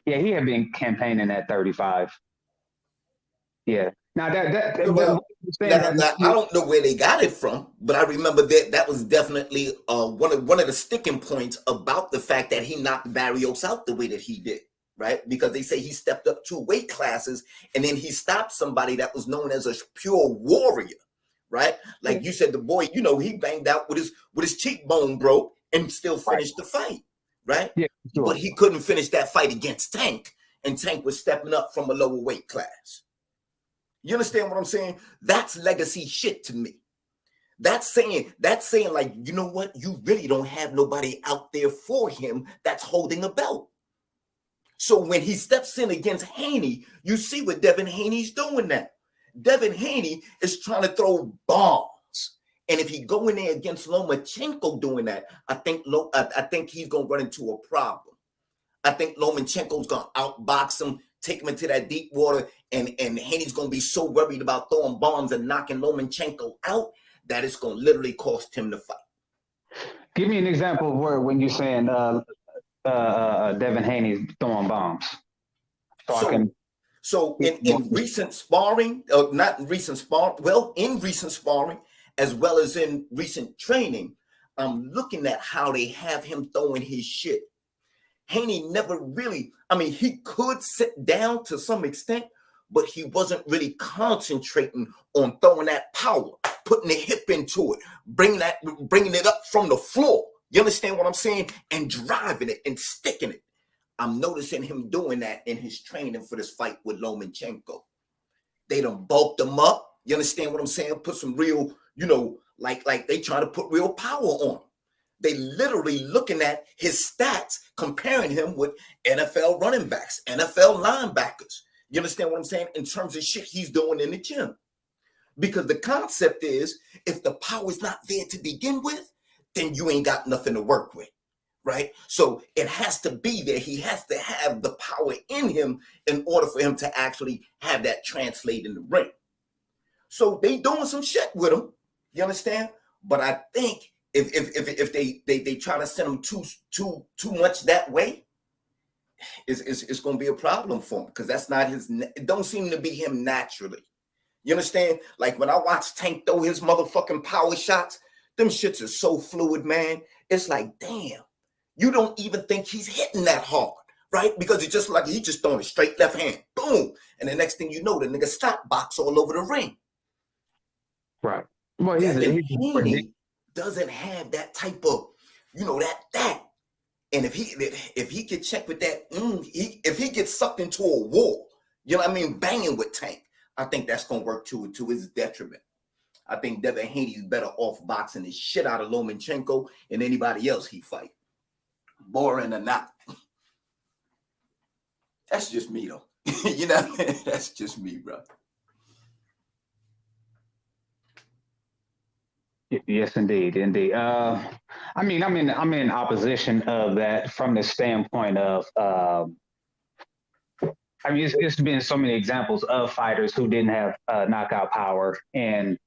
Yeah, he had been campaigning at 35. Yeah. Now I don't know where they got it from, but I remember that was definitely one of the sticking points about the fact that he knocked Barrios out the way that he did, right? Because they say he stepped up 2 weight classes and then he stopped somebody that was known as a pure warrior, right? Like you said, the boy, you know, he banged out with his cheekbone broke and still finished the fight, right? Yeah, sure. But he couldn't finish that fight against Tank, and Tank was stepping up from a lower weight class. You understand what I'm saying? That's legacy shit to me. That's saying like, you know what? You really don't have nobody out there for him that's holding a belt. So when he steps in against Haney, you see what Devin Haney's doing now. Devin Haney is trying to throw bombs. And if he go in there against Lomachenko doing that, I think he's going to run into a problem. I think Lomachenko's going to outbox him, take him into that deep water, and Haney's going to be so worried about throwing bombs and knocking Lomachenko out that it's going to literally cost him the fight. Give me an example of where when you're saying Devin Haney's throwing bombs. So in recent sparring, in recent sparring, as well as in recent training, I'm looking at how they have him throwing his shit. Haney never really, he could sit down to some extent, but he wasn't really concentrating on throwing that power, putting the hip into it, bringing it up from the floor. You understand what I'm saying? And driving it and sticking it. I'm noticing him doing that in his training for this fight with Lomachenko. They done bulked him up. You understand what I'm saying? Put some real, like they try to put real power on him. They literally looking at his stats, comparing him with NFL running backs, NFL linebackers. You understand what I'm saying? In terms of shit he's doing in the gym. Because the concept is, if the power is not there to begin with, then you ain't got nothing to work with. Right? So it has to be there. He has to have the power in him in order for him to actually have that translate in the ring. So they doing some shit with him. You understand? But I think if they try to send him too much that way, it's going to be a problem for him, because that's not his. It don't seem to be him naturally. You understand? Like when I watch Tank throw his motherfucking power shots, them shits are so fluid, man. It's like, damn, you don't even think he's hitting that hard, right? Because it's just like he just throwing a straight left hand, boom, and the next thing you know, the nigga stop box all over the ring. Right. Well, Devin Haney doesn't have that type of, that. And if he get checked with that, if he gets sucked into a wall, you know what I mean, banging with Tank, I think that's gonna work to his detriment. I think Devin Haney's better off boxing the shit out of Lomachenko and anybody else he fight, boring or not. That's just me, though. That's just me, bro. Yes, indeed. I mean, I'm in opposition of that from the standpoint of, it's been so many examples of fighters who didn't have knockout power and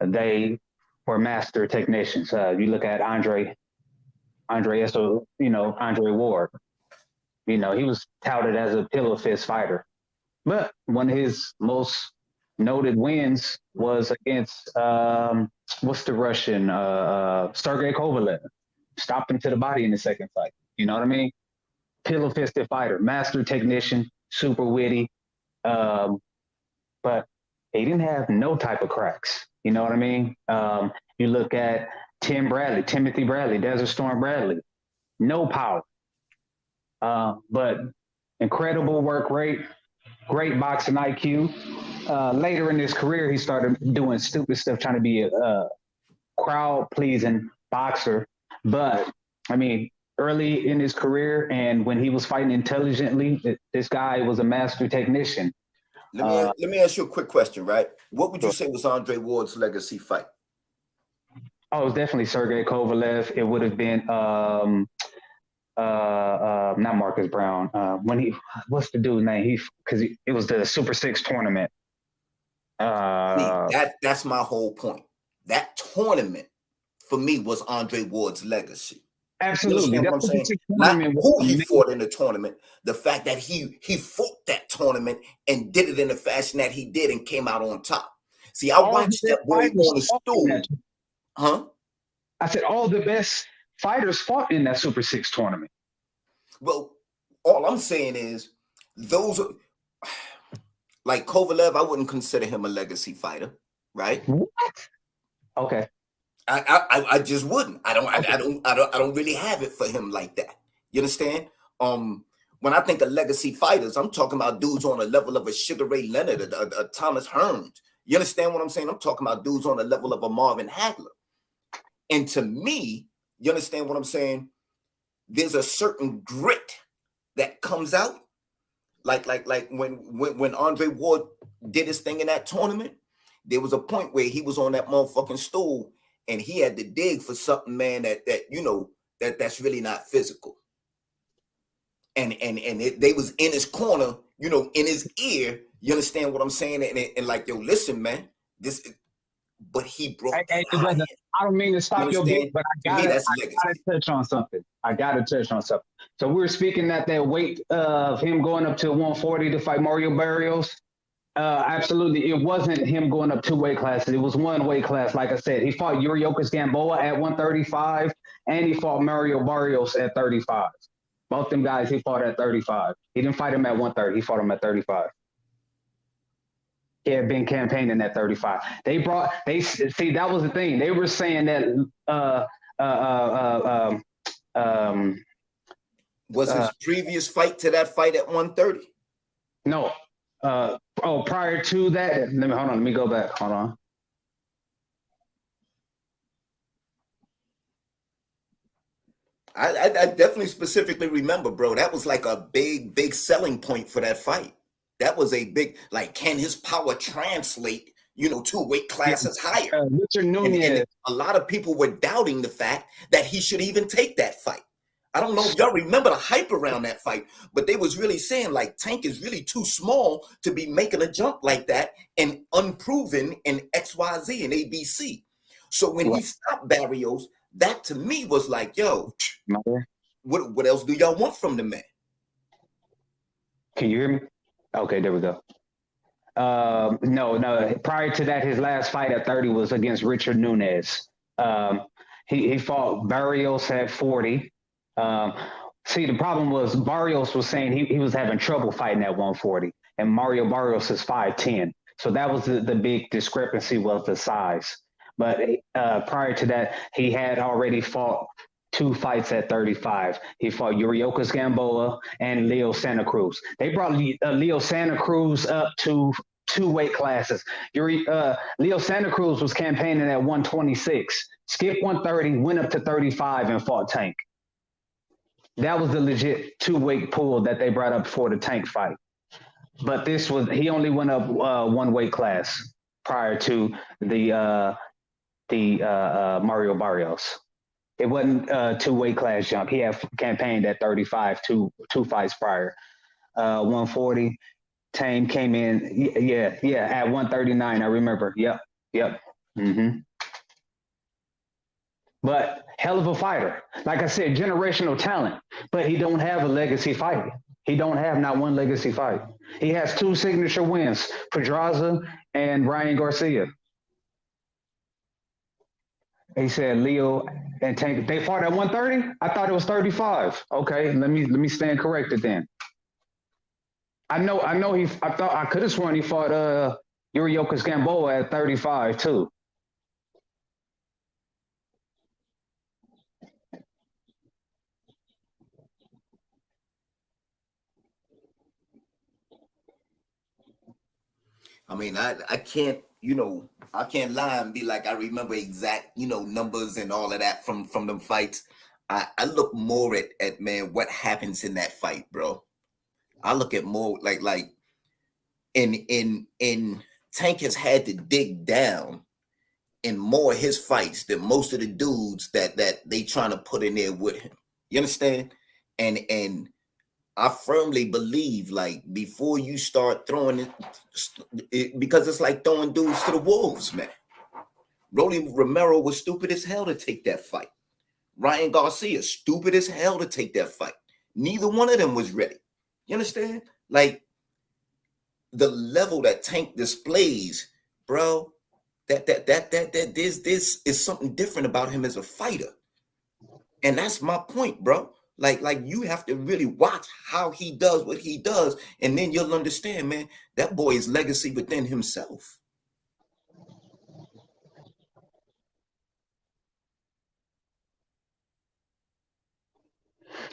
they were master technicians. You look at Andre Ward. He was touted as a pillow fist fighter, but one of his most noted wins was against what's the Russian Sergey Kovalev. Stopped him to the body in the second fight. You know what I mean? Pillow fisted fighter, master technician, super witty, but he didn't have no type of cracks. You know what I mean? You look at Timothy Bradley, Desert Storm Bradley, no power, but incredible work rate, great boxing IQ. Later in his career, he started doing stupid stuff, trying to be a crowd-pleasing boxer. But, early in his career and when he was fighting intelligently, this guy was a master technician. Let me ask you a quick question, right? What would you say was Andre Ward's legacy fight? Oh, it was definitely Sergey Kovalev. It would have been not Marcus Brown. What's the dude's name? It was the Super 6 tournament. That's my whole point. That tournament for me was Andre Ward's legacy. Absolutely. What I'm saying? Not who he fought in the tournament, the fact that he fought that tournament and did it in the fashion that he did and came out on top. See, I watched that boy on the stool. Huh? I said all the best fighters fought in that Super 6 tournament. Well, all I'm saying is those are like Kovalev, I wouldn't consider him a legacy fighter, right? What? Okay. I just wouldn't. I don't really have it for him like that. You understand? When I think of legacy fighters, I'm talking about dudes on the level of a Sugar Ray Leonard, a Thomas Hearns. You understand what I'm saying? I'm talking about dudes on the level of a Marvin Hagler. And to me, you understand what I'm saying? There's a certain grit that comes out. Like when Andre Ward did his thing in that tournament, there was a point where he was on that motherfucking stool and he had to dig for something, man, that's really not physical. And they was in his corner, in his ear. You understand what I'm saying? And like, yo, listen, man, but he broke. Hey, brother, I don't mean to stop your beat, but I gotta touch on something. So we were speaking at that weight of him going up to 140 to fight Mario Barrios. Absolutely, it wasn't him going up 2 weight classes. It was 1 weight class. Like I said, he fought Yuriorkis Gamboa at 135, and he fought Mario Barrios at 35. Both them guys he fought at 35. He didn't fight him at 130. He fought him at 35. He had been campaigning at 35. See, that was the thing. They were saying that was his previous fight to that fight at 130? No. Prior to that, let me go back. Hold on. I definitely specifically remember, bro. That was like a big selling point for that fight. That was a big, like, can his power translate, 2 weight classes higher? Richard Nunez. And a lot of people were doubting the fact that he should even take that fight. I don't know if y'all remember the hype around that fight, but they was really saying like Tank is really too small to be making a jump like that and unproven in XYZ and ABC. So when he What? stopped Barrios, that to me was like, yo, Mother? what else do y'all want from the man? Can you hear me? Okay, there we go. No. Prior to that, his last fight at 30 was against Richard Nunez. Um, he fought Barrios at 40. See, the problem was Barrios was saying he was having trouble fighting at 140, and Mario Barrios is 5'10". So that was the big discrepancy was the size. But prior to that, he had already fought 2 fights at 35. He fought Yuriokis Gamboa and Leo Santa Cruz. They brought Leo Santa Cruz up to 2 weight classes. Leo Santa Cruz was campaigning at 126, skipped 130, went up to 35 and fought Tank. That was the legit 2 weight pull that they brought up for the Tank fight. But he only went up 1 weight class prior to the Mario Barrios. It wasn't a 2 weight class jump. He had campaigned at 35, two fights prior. 140. Tame came in, at 139. I remember. Yep. Mm-hmm. But hell of a fighter. Like I said, generational talent. But he don't have a legacy fight. He don't have not one legacy fight. He has 2 signature wins, Pedraza and Ryan Garcia. He said Leo and Tank. They fought at 130? I thought it was 35. Okay, let me stand corrected then. I could have sworn he fought Yuriokis Gamboa at 35 too. I mean, I can't, I can't lie and be like, I remember exact, numbers and all of that from them fights. I look more at man, what happens in that fight, bro. I look at more like in Tank has had to dig down in more of his fights than most of the dudes that they trying to put in there with him. You understand? And I firmly believe, like, before you start throwing it, because it's like throwing dudes to the wolves, man. Rolly Romero was stupid as hell to take that fight. Ryan Garcia, stupid as hell to take that fight. Neither one of them was ready. You understand? Like, the level that Tank displays, bro, that this is something different about him as a fighter. And that's my point, bro. Like you have to really watch how he does what he does, and then you'll understand, man, that boy is legacy within himself.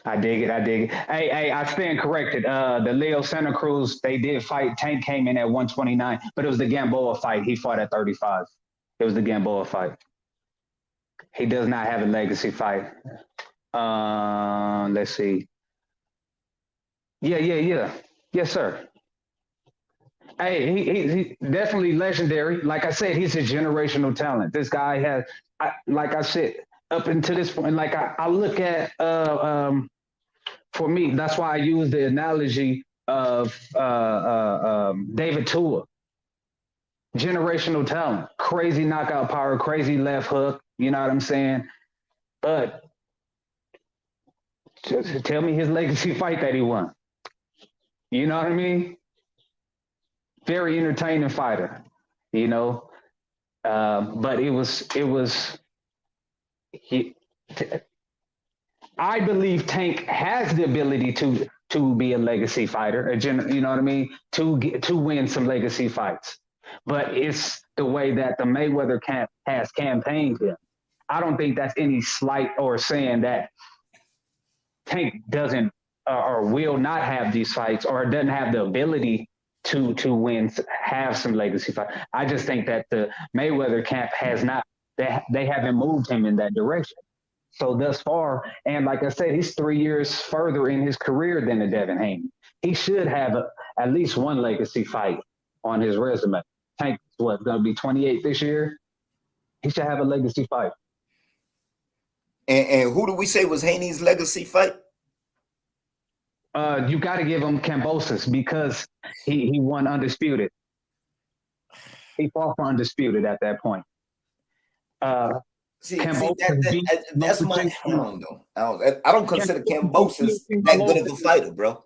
I dig it. Hey, I stand corrected. The Leo Santa Cruz, they did fight. Tank came in at 129, but it was the Gamboa fight. He fought at 35. It was the Gamboa fight. He does not have a legacy fight. Let's see. Yeah. Yes, sir. Hey, he definitely legendary. Like I said, he's a generational talent. This guy has, like I said, up until this point, like I look at, for me, that's why I use the analogy of David Tua. Generational talent, crazy knockout power, crazy left hook. You know what I'm saying? But just tell me his legacy fight that he won. You know what I mean? Very entertaining fighter, but I believe Tank has the ability to be a legacy fighter, you know what I mean, to win some legacy fights. But it's the way that the Mayweather camp has campaigned him. I don't think that's any slight or saying that Tank doesn't or will not have these fights or doesn't have the ability to win, have some legacy fight. I just think that the Mayweather camp has not, they haven't moved him in that direction. So thus far, and like I said, he's 3 years further in his career than the Devin Haney. He should have at least one legacy fight on his resume. Tank, going to be 28 this year? He should have a legacy fight. And who do we say was Haney's legacy fight? You got to give him Kambosos because he won undisputed. He fought for undisputed at that point. See, Cambosos beat that's my. I Lomachenko. don't know. I don't consider Cambosos Teofimo that good of a Lopez. fighter, bro.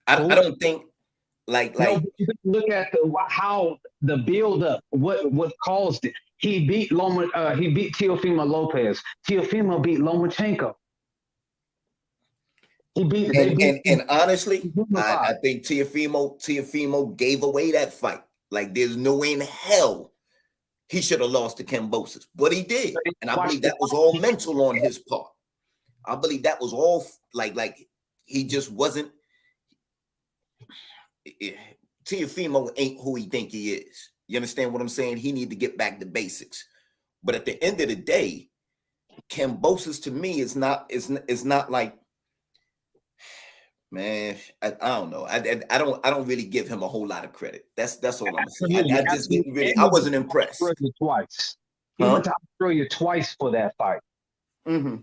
I don't think like No, but you look at how the build up, what caused it. He beat Teofimo Lopez. Teofimo beat Lomachenko. and honestly, I think Teofimo gave away that fight. Like there's no way in hell he should have lost to Cambosos, but he did, and I believe that was all mental on his part. I believe that was all like he just wasn't. Teofimo ain't who he think he is. You understand what I'm saying? He need to get back to basics. But at the end of the day, Cambosos to me is not like, man. I don't know. I don't really give him a whole lot of credit. That's all I'm saying. I just didn't really. I wasn't impressed. Twice. He went to Australia twice for that fight. Mm-hmm.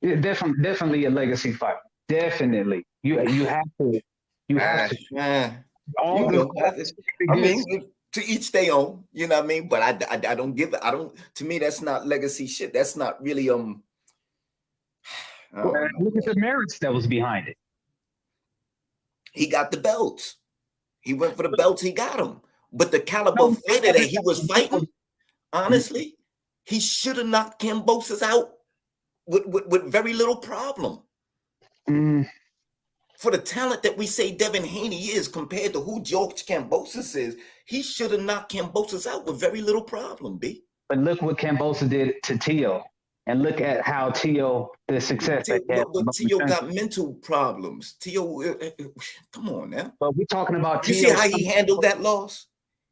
Yeah, definitely a legacy fight. Definitely, you have to. You have to. I mean, to each their own. You know what I mean? But I don't give it. I don't. To me, that's not legacy shit. That's not really Look at the merits that was behind it. He got the belts. He went for the belts. He got them. But the caliber fighter that he was fighting, honestly, he should have knocked Cambosos out with very little problem. For the talent that we say Devin Haney is compared to who George Cambosos is, he should have knocked Cambosos out with very little problem, B. But look what Cambosos did to Teo. And look at how Teo, the success that had. But Teo got mental problems. Teo, come on now. But we're talking about Teo. You see how he handled that loss?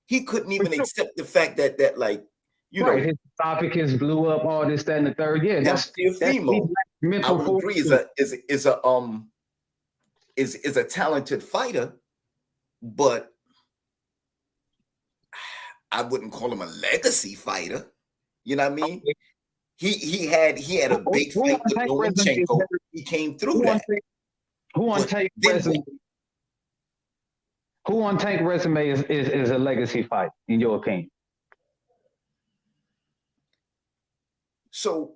He couldn't even accept the fact that like, you know, his esophagus blew up, all this, that, and the third. Yeah, that's Teofimo. I would agree is a talented fighter, but I wouldn't call him a legacy fighter. You know what I mean? He had a big fight with Lomachenko. He came through that. Who on Tank resume is a legacy fight, in your opinion? So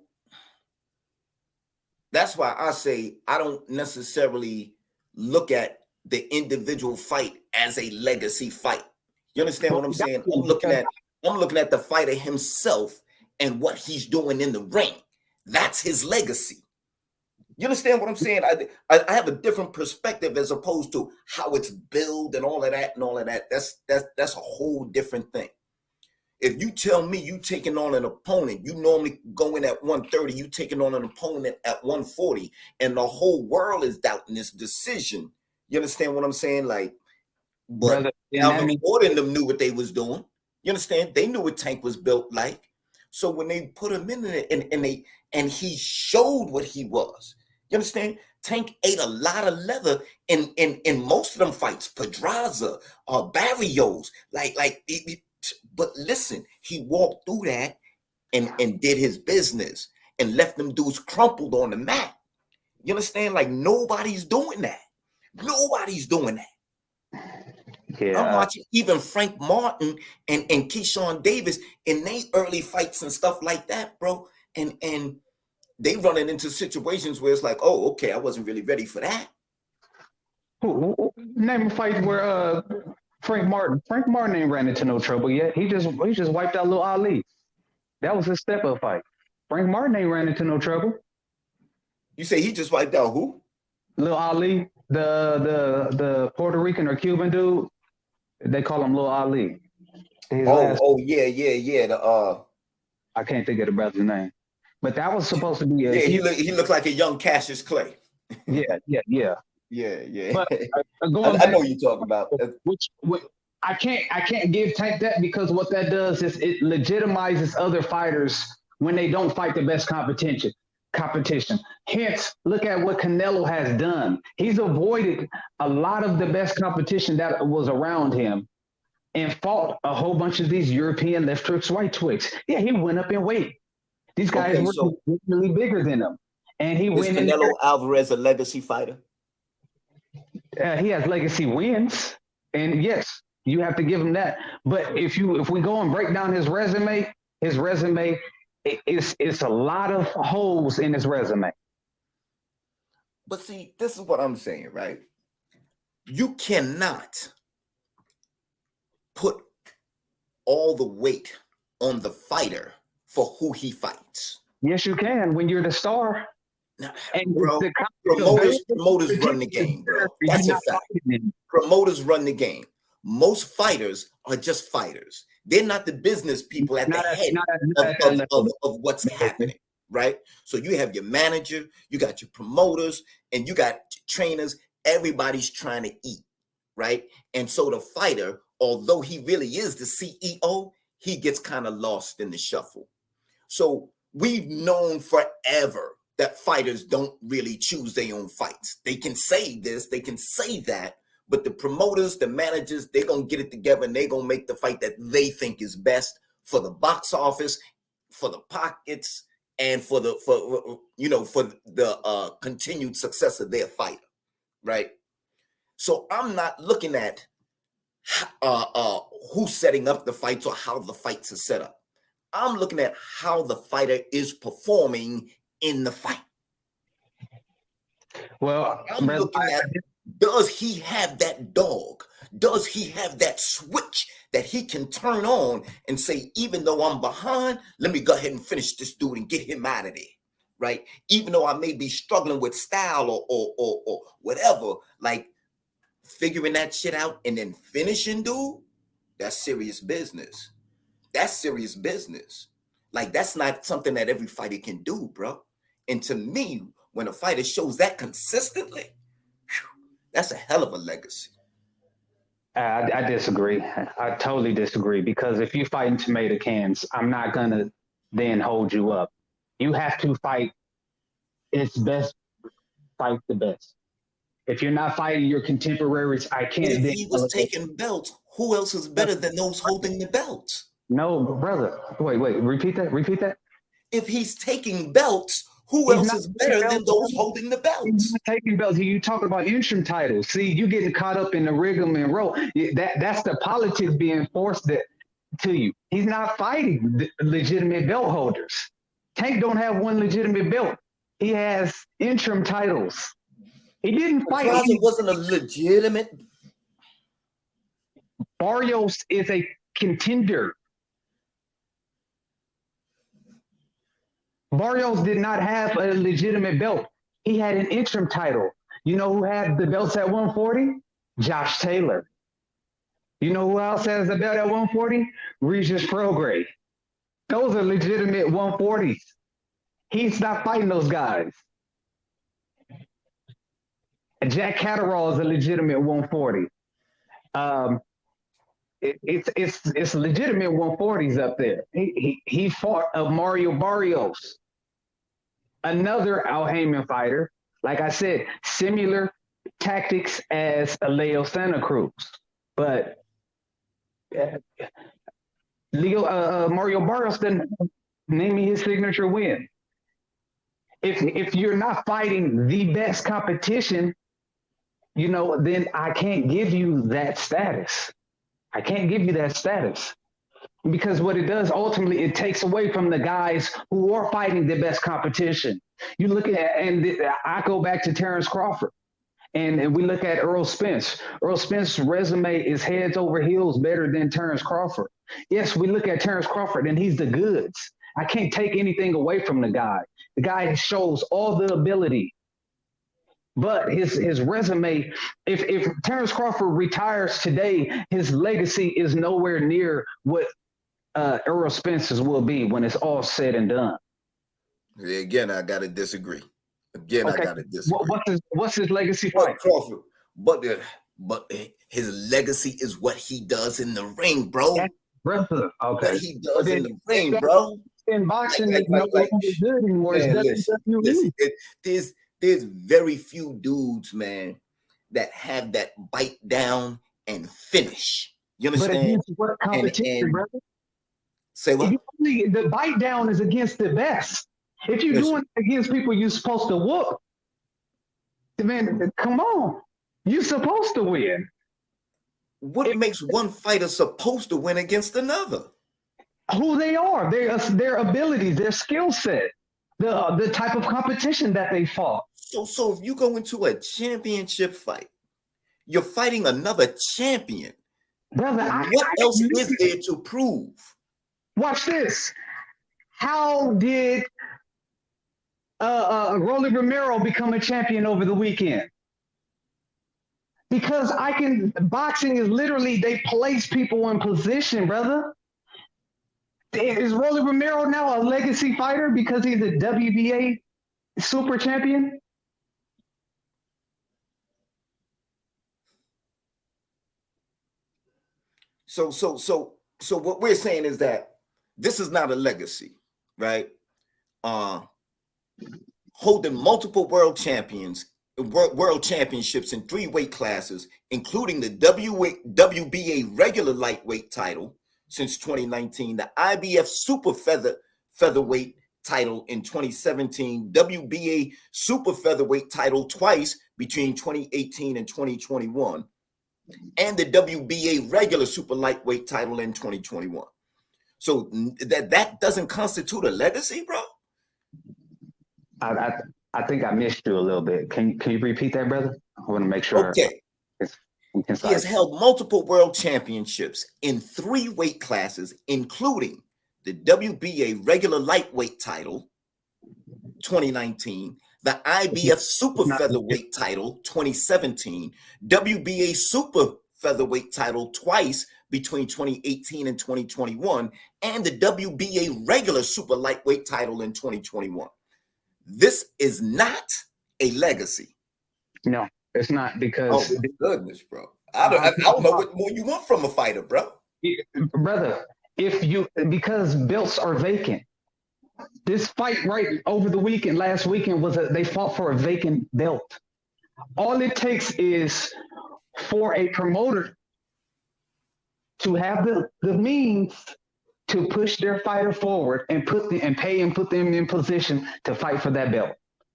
that's why I say I don't necessarily look at the individual fight as a legacy fight. You understand what I'm saying? I'm looking at the fighter himself and what he's doing in the ring. That's his legacy. You understand what I'm saying? I have a different perspective as opposed to how it's built and all of that. That's a whole different thing. If you tell me you taking on an opponent, you normally go in at 130, you taking on an opponent at 140, and the whole world is doubting this decision. You understand what I'm saying? Like, but Alvin Gordon them knew what they was doing. You understand? They knew what Tank was built like. So when they put him in there and he showed what he was. You understand? Tank ate a lot of leather in most of them fights. Pedraza, Barrios, but listen, he walked through that and did his business and left them dudes crumpled on the mat. You understand? Like nobody's doing that. Nobody's doing that. Yeah. I'm watching even Frank Martin and Keyshawn Davis in their early fights and stuff like that, bro. And they running into situations where it's like, oh, okay, I wasn't really ready for that. Name a fight where Frank Martin ain't ran into no trouble yet. He just wiped out Lil Ali. That was a step-up fight. Frank Martin ain't ran into no trouble. You say he just wiped out who? Lil Ali, the Puerto Rican or Cuban dude. They call him Lil Ali. Yeah. I can't think of the brother's name. But that was supposed to be he looked like a young Cassius Clay. Yeah. But I know you talk about which I can't give Tank that, because what that does is it legitimizes other fighters when they don't fight the best competition. Hence, look at what Canelo has done. He's avoided a lot of the best competition that was around him and fought a whole bunch of these European left hooks, right twicks. Yeah, he went up in weight. These guys were really bigger than him. And he went in. Is Canelo Alvarez a legacy fighter? He has legacy wins. And yes, you have to give him that. But if we go and break down his resume, His resume, it's a lot of holes in his resume. But see, this is what I'm saying, right? You cannot put all the weight on the fighter for who he fights. Yes, you can when you're the star. Now, And bro, the promoters run the game, bro. That's a fact. Promoters run the game. Most fighters are just fighters. They're not the business people at the head of what's happening, right? So you have your manager, you got your promoters, and you got trainers. Everybody's trying to eat, right? And so the fighter, although he really is the CEO, he gets kind of lost in the shuffle. So we've known forever that fighters don't really choose their own fights. They can say this, they can say that, but the promoters, the managers, they're going to get it together and they're going to make the fight that they think is best for the box office, for the pockets, and for the continued success of their fighter, right? So I'm not looking at who's setting up the fights or how the fights are set up. I'm looking at how the fighter is performing in the fight. Well, I'm looking at, does he have that dog? Does he have that switch that he can turn on and say, even though I'm behind, let me go ahead and finish this dude and get him out of there, right? Even though I may be struggling with style or whatever, like figuring that shit out and then finishing, dude, that's serious business. That's serious business. Like, that's not something that every fighter can do, bro. And to me, when a fighter shows that consistently, that's a hell of a legacy. I disagree. I totally disagree, because if you fight in tomato cans, I'm not going to then hold you up. You have to fight its best, fight the best. If you're not fighting your contemporaries, I can't. But if he was taking belts, who else is better than those holding the belts? No, brother. Wait, repeat that. If he's taking belts, who else is better than those holding the belts? He's not taking belts. You talking about interim titles. See, you getting caught up in the rigmarole. That's the politics being forced to you. He's not fighting the legitimate belt holders. Tank don't have one legitimate belt. He has interim titles. He didn't fight. It wasn't a legitimate. Barrios is a contender. Barrios did not have a legitimate belt. He had an interim title. You know who had the belts at 140? Josh Taylor. You know who else has a belt at 140? Regis Prograis. Those are legitimate 140s. He's not fighting those guys. And Jack Catterall is a legitimate 140. It's legitimate 140s up there. He fought Mario Barrios, another Al Heyman fighter. Like I said, similar tactics as Leo Santa Cruz, but Mario Barrios didn't name me his signature win. If you're not fighting the best competition, then I can't give you that status. I can't give you that status, because what it does, ultimately, it takes away from the guys who are fighting the best competition. You look at, and I go back to Terrence Crawford, and we look at Earl Spence. Earl Spence's resume is heads over heels better than Terrence Crawford. Yes, we look at Terrence Crawford, and he's the goods. I can't take anything away from the guy. The guy shows all the ability. But his resume, if Terrence Crawford retires today, his legacy is nowhere near what Earl Spence's will be when it's all said and done. Again, I got to disagree. I got to disagree. What's his legacy fight? Crawford, but his legacy is what he does in the ring, bro. Okay. What he does in the ring, bro. In boxing, it's no longer good anymore. There's very few dudes, man, that have that bite down and finish. You understand? But against what competition, brother? Say what? The bite down is against the best. If you're doing it against people you're supposed to whoop, man, come on. You're supposed to win. What makes one fighter supposed to win against another? who they are, their abilities, their skill set, the type of competition that they fought. So if you go into a championship fight, you're fighting another champion. Brother, What else is there to prove? Watch this. How did Rolly Romero become a champion over the weekend? Because boxing is literally, they place people in position, brother. Is Rolly Romero now a legacy fighter because he's a WBA super champion? So what we're saying is that this is not a legacy, right? Holding multiple world championships in 3 weight classes, including the WBA regular lightweight title since 2019, the IBF super featherweight title in 2017, WBA super featherweight title twice between 2018 and 2021, and the WBA regular super lightweight title in 2021. So that doesn't constitute a legacy, bro? I think I missed you a little bit. Can you repeat that, brother? I want to make sure. Okay. He has held multiple world championships in 3 weight classes, including the WBA regular lightweight title 2019, the IBF super featherweight title 2017, WBA super featherweight title twice between 2018 and 2021, and the WBA regular super lightweight title in 2021. This is not a legacy. No, it's not, because oh my goodness, bro. I don't know what more you want from a fighter, bro. Brother, because belts are vacant. This fight right over the weekend, last weekend, they fought for a vacant belt. All it takes is for a promoter to have the means to push their fighter forward and put them in position to fight for that belt.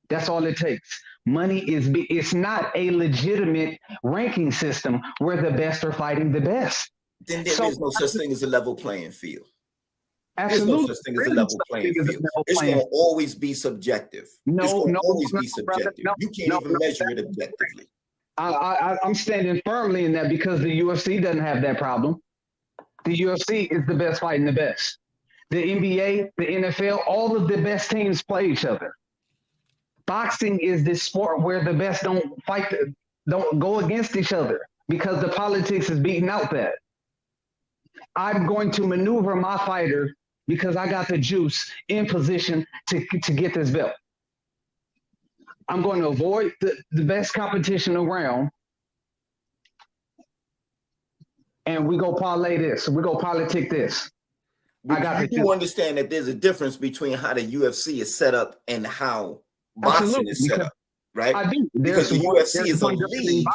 That's all it takes. It's not a legitimate ranking system where the best are fighting the best. Then there is no such thing as a level playing field. Absolutely. There's no such thing as a level playing field. It's going to always be subjective. It's going to always be subjective. You can't even measure it objectively. I'm standing firmly in that, because the UFC doesn't have that problem. The UFC is the best fighting the best. The NBA, the NFL, all of the best teams play each other. Boxing is this sport where the best don't go against each other, because the politics is beating out that. I'm going to maneuver my fighter because I got the juice in position to get this belt. I'm going to avoid the best competition around, and we go parlay this. We go politic this. I do understand that there's a difference between how the UFC is set up and how boxing is set up, right? I do. Because the UFC is a league.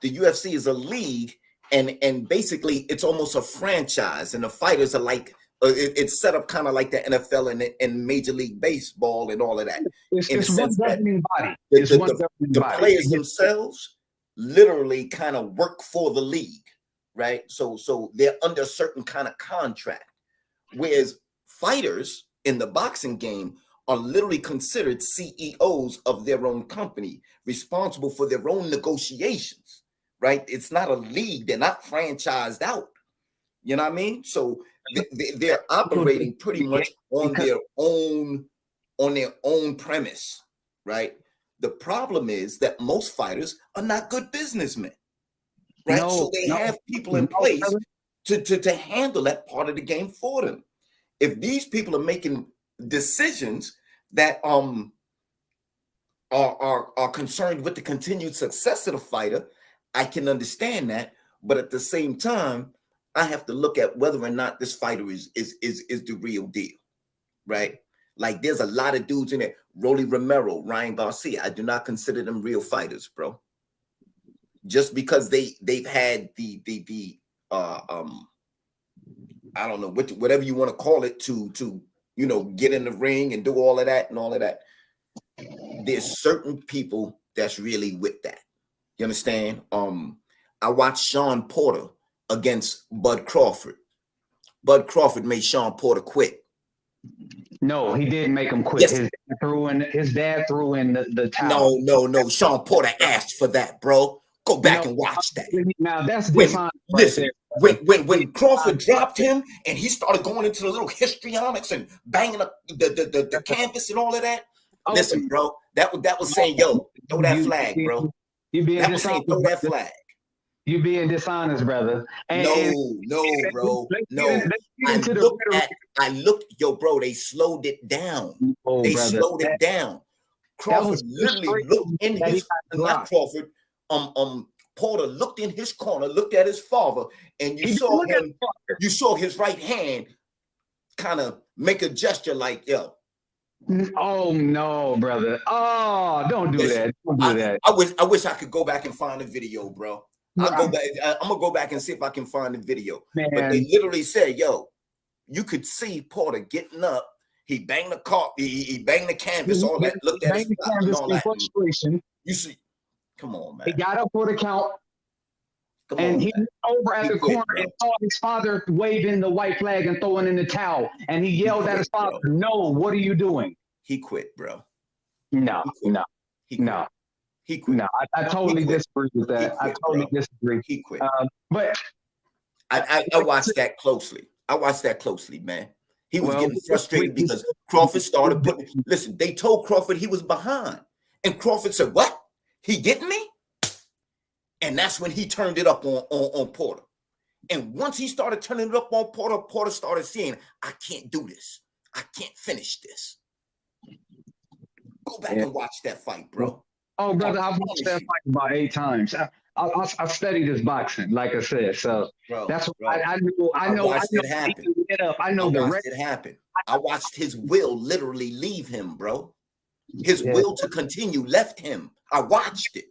The UFC is a league, and basically it's almost a franchise, and the fighters are like, it's set up kind of like the NFL and Major League Baseball and all of that. It's one governing body. The players themselves literally kind of work for the league, right? So they're under a certain kind of contract, whereas fighters in the boxing game are literally considered CEOs of their own company, responsible for their own negotiations, right? It's not a league. They're not franchised out. You know what I mean? So they're operating pretty much on their own premise, right? The problem is that most fighters are not good businessmen, right? So they have people in place to handle that part of the game for them. If these people are making decisions that are concerned with the continued success of the fighter, I can understand that. But at the same time, I have to look at whether or not this fighter is the real deal, right? Like, there's a lot of dudes in there. Rolly Romero, Ryan Garcia. I do not consider them real fighters, bro. Just because they've had the I don't know, whatever you want to call it, to get in the ring and do all of that and all of that. There's certain people that's really with that. You understand? I watched Sean Porter against Bud Crawford. Bud Crawford made Sean Porter quit. No, he didn't make him quit. Yes. His dad threw in the towel. No. Sean Porter asked for that, bro. Go back and watch that. Now that's When, dishonest listen, right there. when Crawford dropped him and he started going into the little histrionics and banging up the canvas and all of that. Oh, listen, bro, that was saying, yo, throw that flag, bro. You being that was saying, throw that flag. You being dishonest, brother. No, bro. No. I looked, yo, bro, they slowed it down. They slowed it down. Crawford literally looked in his, not Crawford, Porter looked in his corner, looked at his father, and you saw his right hand kind of make a gesture like, yo. Oh no, brother. Oh, don't do that. Don't do that. I wish I could go back and find the video, bro. I'm gonna go back and see if I can find the video. Man. But they literally said, yo, you could see Porter getting up. He banged the car, he banged the canvas, all that. Looked at his and all that. Frustration. You see, come on, man. He got up for the count. He went over at the corner and saw his father waving the white flag and throwing in the towel. And he yelled at his father, "No, what are you doing?" He quit, bro. No. He quit. No, I totally disagree with that. I totally disagree. He quit. But I watched that closely. Man. He was getting frustrated because Crawford started putting. Listen, they told Crawford he was behind, and Crawford said, "What? He getting me?" And that's when he turned it up on Porter. And once he started turning it up on Porter, Porter started saying, "I can't do this. I can't finish this." Go back and watch that fight, bro. Oh, brother, I've watched that fight about 8 times. I studied this boxing, like I said. So that's what I know. I watched it happen. I watched it happen. I watched his will literally leave him, bro. His will to continue left him. I watched it.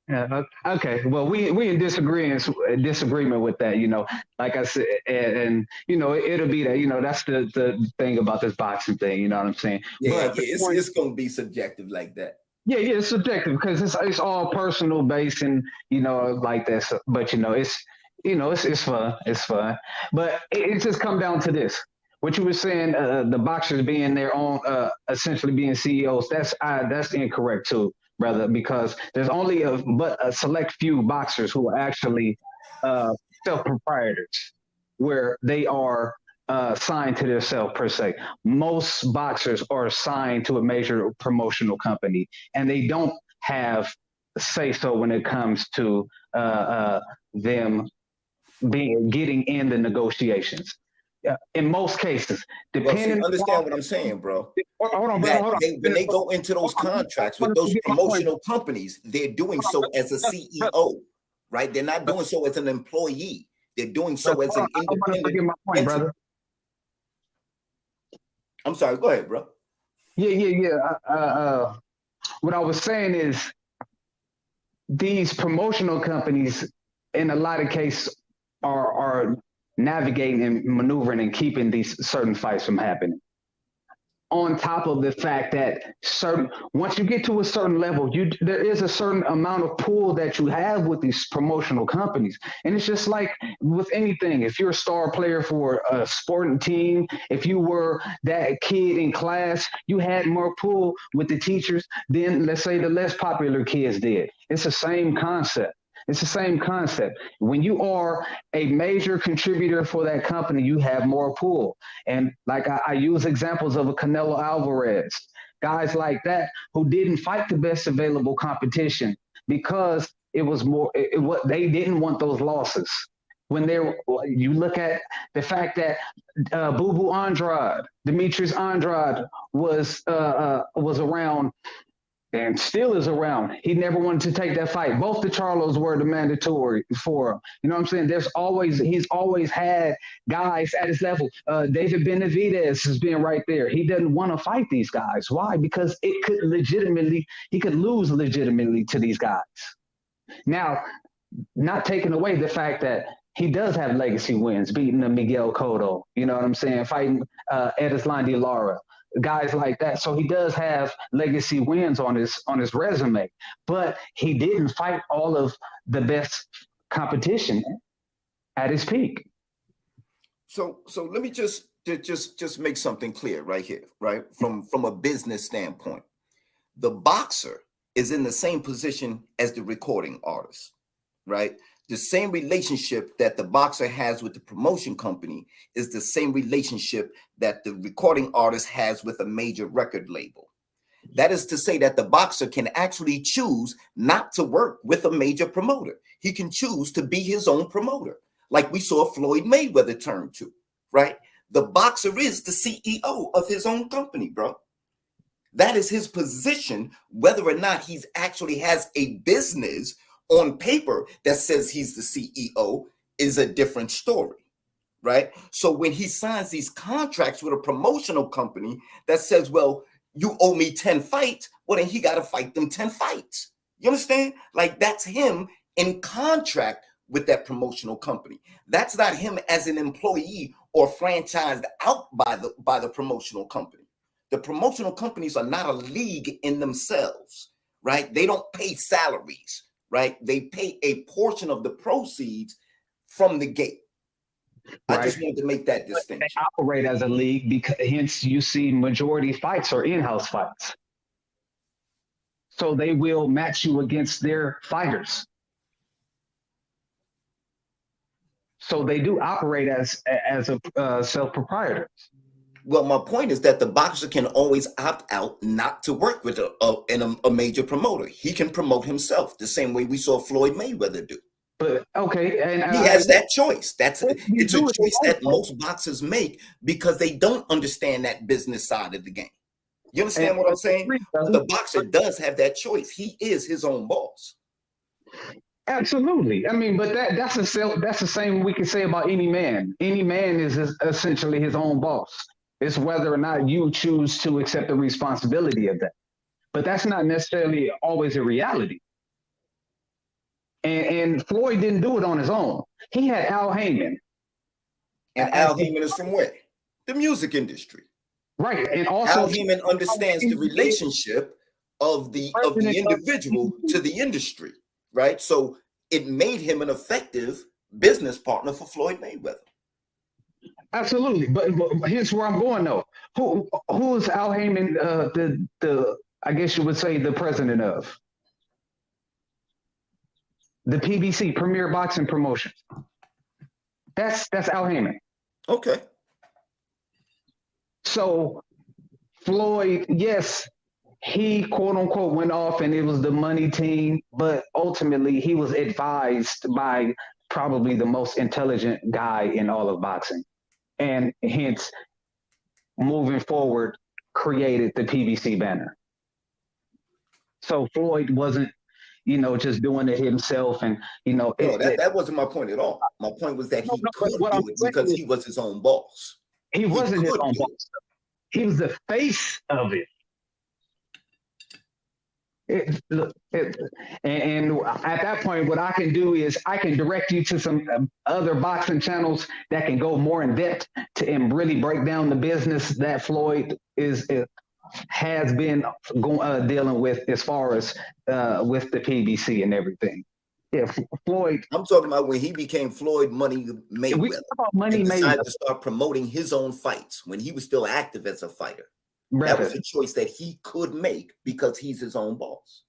Yeah. Okay. Well, we in disagreement with that. You know, like I said, and you know, it'll be that. You know, that's the thing about this boxing thing. You know what I'm saying? Yeah. But it's gonna be subjective like that. Yeah, it's subjective because it's all personal based and you know like that. So, but you know, it's fun. It's fun. But it just come down to this. What you were saying, the boxers being their own, essentially being CEOs. That's incorrect too, brother. Because there's only a select few boxers who are actually self-proprietors, where they are signed to themselves per se. Most boxers are signed to a major promotional company, and they don't have say so when it comes to them getting in the negotiations. In most cases, depending. Understand what I'm saying, bro? Hold on. When they go into those contracts with those promotional companies, they're doing so as a CEO, right? They're not doing so as an employee. They're doing so as an independent. My point, brother. I'm sorry. Go ahead, bro. Yeah. What I was saying is these promotional companies, in a lot of cases, are navigating and maneuvering and keeping these certain fights from happening. On top of the fact that once you get to a certain level, there is a certain amount of pull that you have with these promotional companies. And it's just like with anything. If you're a star player for a sporting team, if you were that kid in class, you had more pull with the teachers than, let's say, the less popular kids did. It's the same concept. When you are a major contributor for that company, you have more pull. And like I use examples of a Canelo Alvarez, guys like that who didn't fight the best available competition because it was more, they didn't want those losses. You look at the fact that Boo Andrade, Demetrius Andrade was around and still is around. He never wanted to take that fight. Both the Charlos were the mandatory for him. You know what I'm saying? He's always had guys at his level. David Benavidez has been right there. He doesn't want to fight these guys. Why? Because he could lose legitimately to these guys. Now, not taking away the fact that he does have legacy wins, beating Miguel Cotto, you know what I'm saying? Fighting Edislan de Lara. Guys like that. So he does have legacy wins on his resume, but he didn't fight all of the best competition at his peak. So let me just make something clear right here, right? From a business standpoint, the boxer is in the same position as the recording artist, right? The same relationship that the boxer has with the promotion company is the same relationship that the recording artist has with a major record label. That is to say that the boxer can actually choose not to work with a major promoter. He can choose to be his own promoter, like we saw Floyd Mayweather turn to, right? The boxer is the CEO of his own company, bro. That is his position. Whether or not he's actually has a business on paper that says he's the CEO is a different story, right? So when he signs these contracts with a promotional company that says, well, you owe me 10 fights, well, then he got to fight them 10 fights. You understand? Like, that's him in contract with that promotional company. That's not him as an employee or franchised out by the promotional company. The promotional companies are not a league in themselves, right? They don't pay salaries, right? They pay a portion of the proceeds from the gate. Right. I just wanted to make that distinction. They operate as a league, because hence you see majority fights are in-house fights. So they will match you against their fighters. So they do operate as a self-proprietor. Well, my point is that the boxer can always opt out not to work with a major promoter. He can promote himself the same way we saw Floyd Mayweather do. But okay, and he has that choice. It's a choice that most boxers make because they don't understand that business side of the game. You understand what I'm saying? The boxer does have that choice. He is his own boss. Absolutely. I mean, but that's the same we can say about any man. Any man is essentially his own boss. It's whether or not you choose to accept the responsibility of that. But that's not necessarily always a reality. And Floyd didn't do it on his own. He had Al Heyman. And Al Heyman is from where? The music industry. Right. And also Al Heyman understands the relationship of the individual to the industry, right? So it made him an effective business partner for Floyd Mayweather. Absolutely. But here's where I'm going though. Who is Al Heyman the I guess you would say the president of? The PBC, Premier Boxing Promotion. That's Al Heyman. Okay. So Floyd, yes, he quote unquote went off and it was the money team, but ultimately he was advised by probably the most intelligent guy in all of boxing. And hence, moving forward, created the PBC banner. So Floyd wasn't, just doing it himself, and no, that wasn't my point at all. My point was that he could do it because he was his own boss. He wasn't his own boss. He was the face of it. And at that point, what I can do is I can direct you to some other boxing channels that can go more in depth and really break down the business that Floyd has been dealing with as far as with the PBC and everything. Yeah, Floyd. I'm talking about when he became Floyd Money Mayweather. We talk about Money Mayweather. Decided to start promoting his own fights when he was still active as a fighter. Right. That was a choice that he could make because he's his own boss.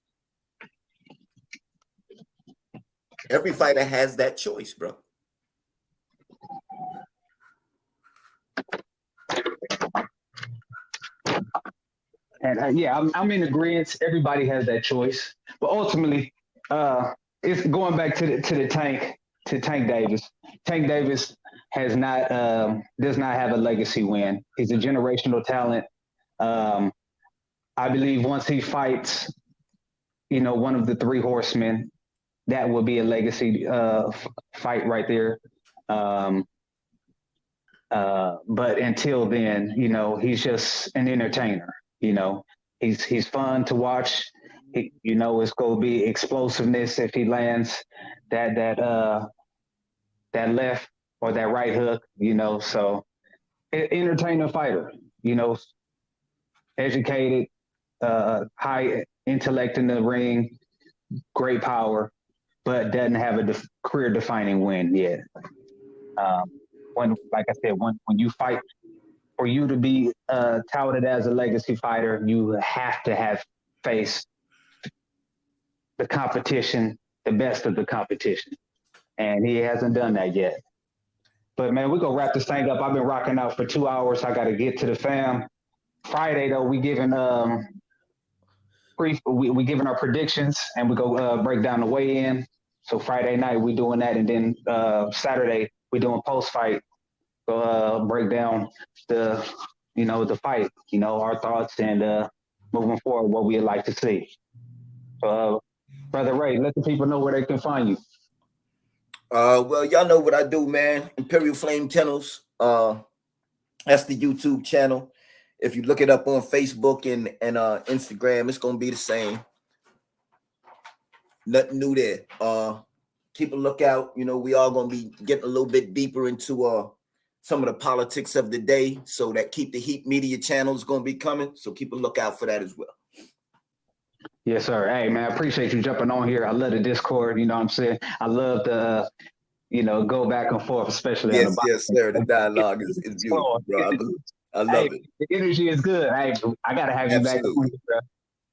Every fighter has that choice, bro. And I'm in agreement. Everybody has that choice, but ultimately, it's going back to Tank Davis. Tank Davis does not have a legacy win. He's a generational talent. I believe once he fights, one of the three horsemen, that will be a legacy fight right there. But until then, he's just an entertainer. He's fun to watch. It's going to be explosiveness if he lands that left or that right hook. So entertainer fighter. Educated, high intellect in the ring, great power, but doesn't have a career-defining win yet. when, like I said, when you fight, for you to be touted as a legacy fighter, you have to have faced the competition, the best of the competition. And he hasn't done that yet. But man, we're gonna wrap this thing up. I've been rocking out for 2 hours. I gotta get to the fam. Friday though, we giving we giving our predictions and we go break down the weigh-in. So Friday night we doing that, and then Saturday we doing post-fight. Break down the the fight, our thoughts and moving forward what we'd like to see. Brother Ray, let the people know where they can find you. Well, y'all know what I do, man. Imperial Flame Channels. That's the YouTube channel. If you look it up on Facebook and Instagram, it's gonna be the same. Nothing new there. Keep a lookout. We are gonna be getting a little bit deeper into some of the politics of the day. So that Keep the Heat media channel is gonna be coming. So keep a lookout for that as well. Yes, sir. Hey, man, I appreciate you jumping on here. I love the Discord. You know what I'm saying? I love the, go back and forth, especially on the box. Yes, sir. The dialogue is beautiful, bro. I love it. The energy is good. Hey, I got to have you back.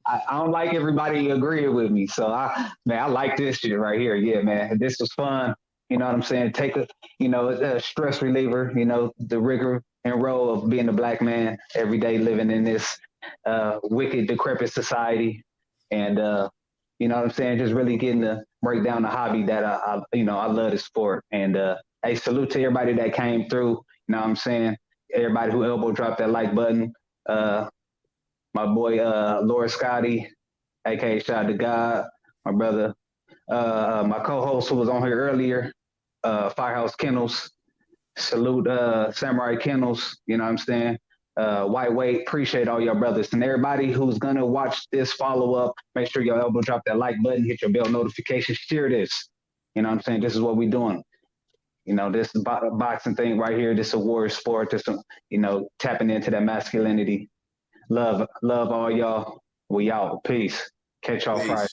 I don't like everybody agreeing with me. So, I like this shit right here. Yeah, man. This was fun. You know what I'm saying? Take a stress reliever, the rigor and role of being a black man every day living in this wicked, decrepit society. And, you know what I'm saying? Just really getting to break down the hobby that I love the sport. And, hey, salute to everybody that came through. You know what I'm saying? Everybody who elbow dropped that like button. My boy, Laura Scotty, aka Shout to God, my brother, my co-host who was on here earlier, Firehouse Kennels. Salute Samurai Kennels. You know what I'm saying? White Weight, appreciate all y'all brothers. And everybody who's gonna watch this follow up, make sure y'all elbow drop that like button, hit your bell notification, share this. You know what I'm saying? This is what we're doing. This boxing thing right here, this is a warrior sport, this tapping into that masculinity. Love all y'all. We out. Peace. Catch y'all Friday.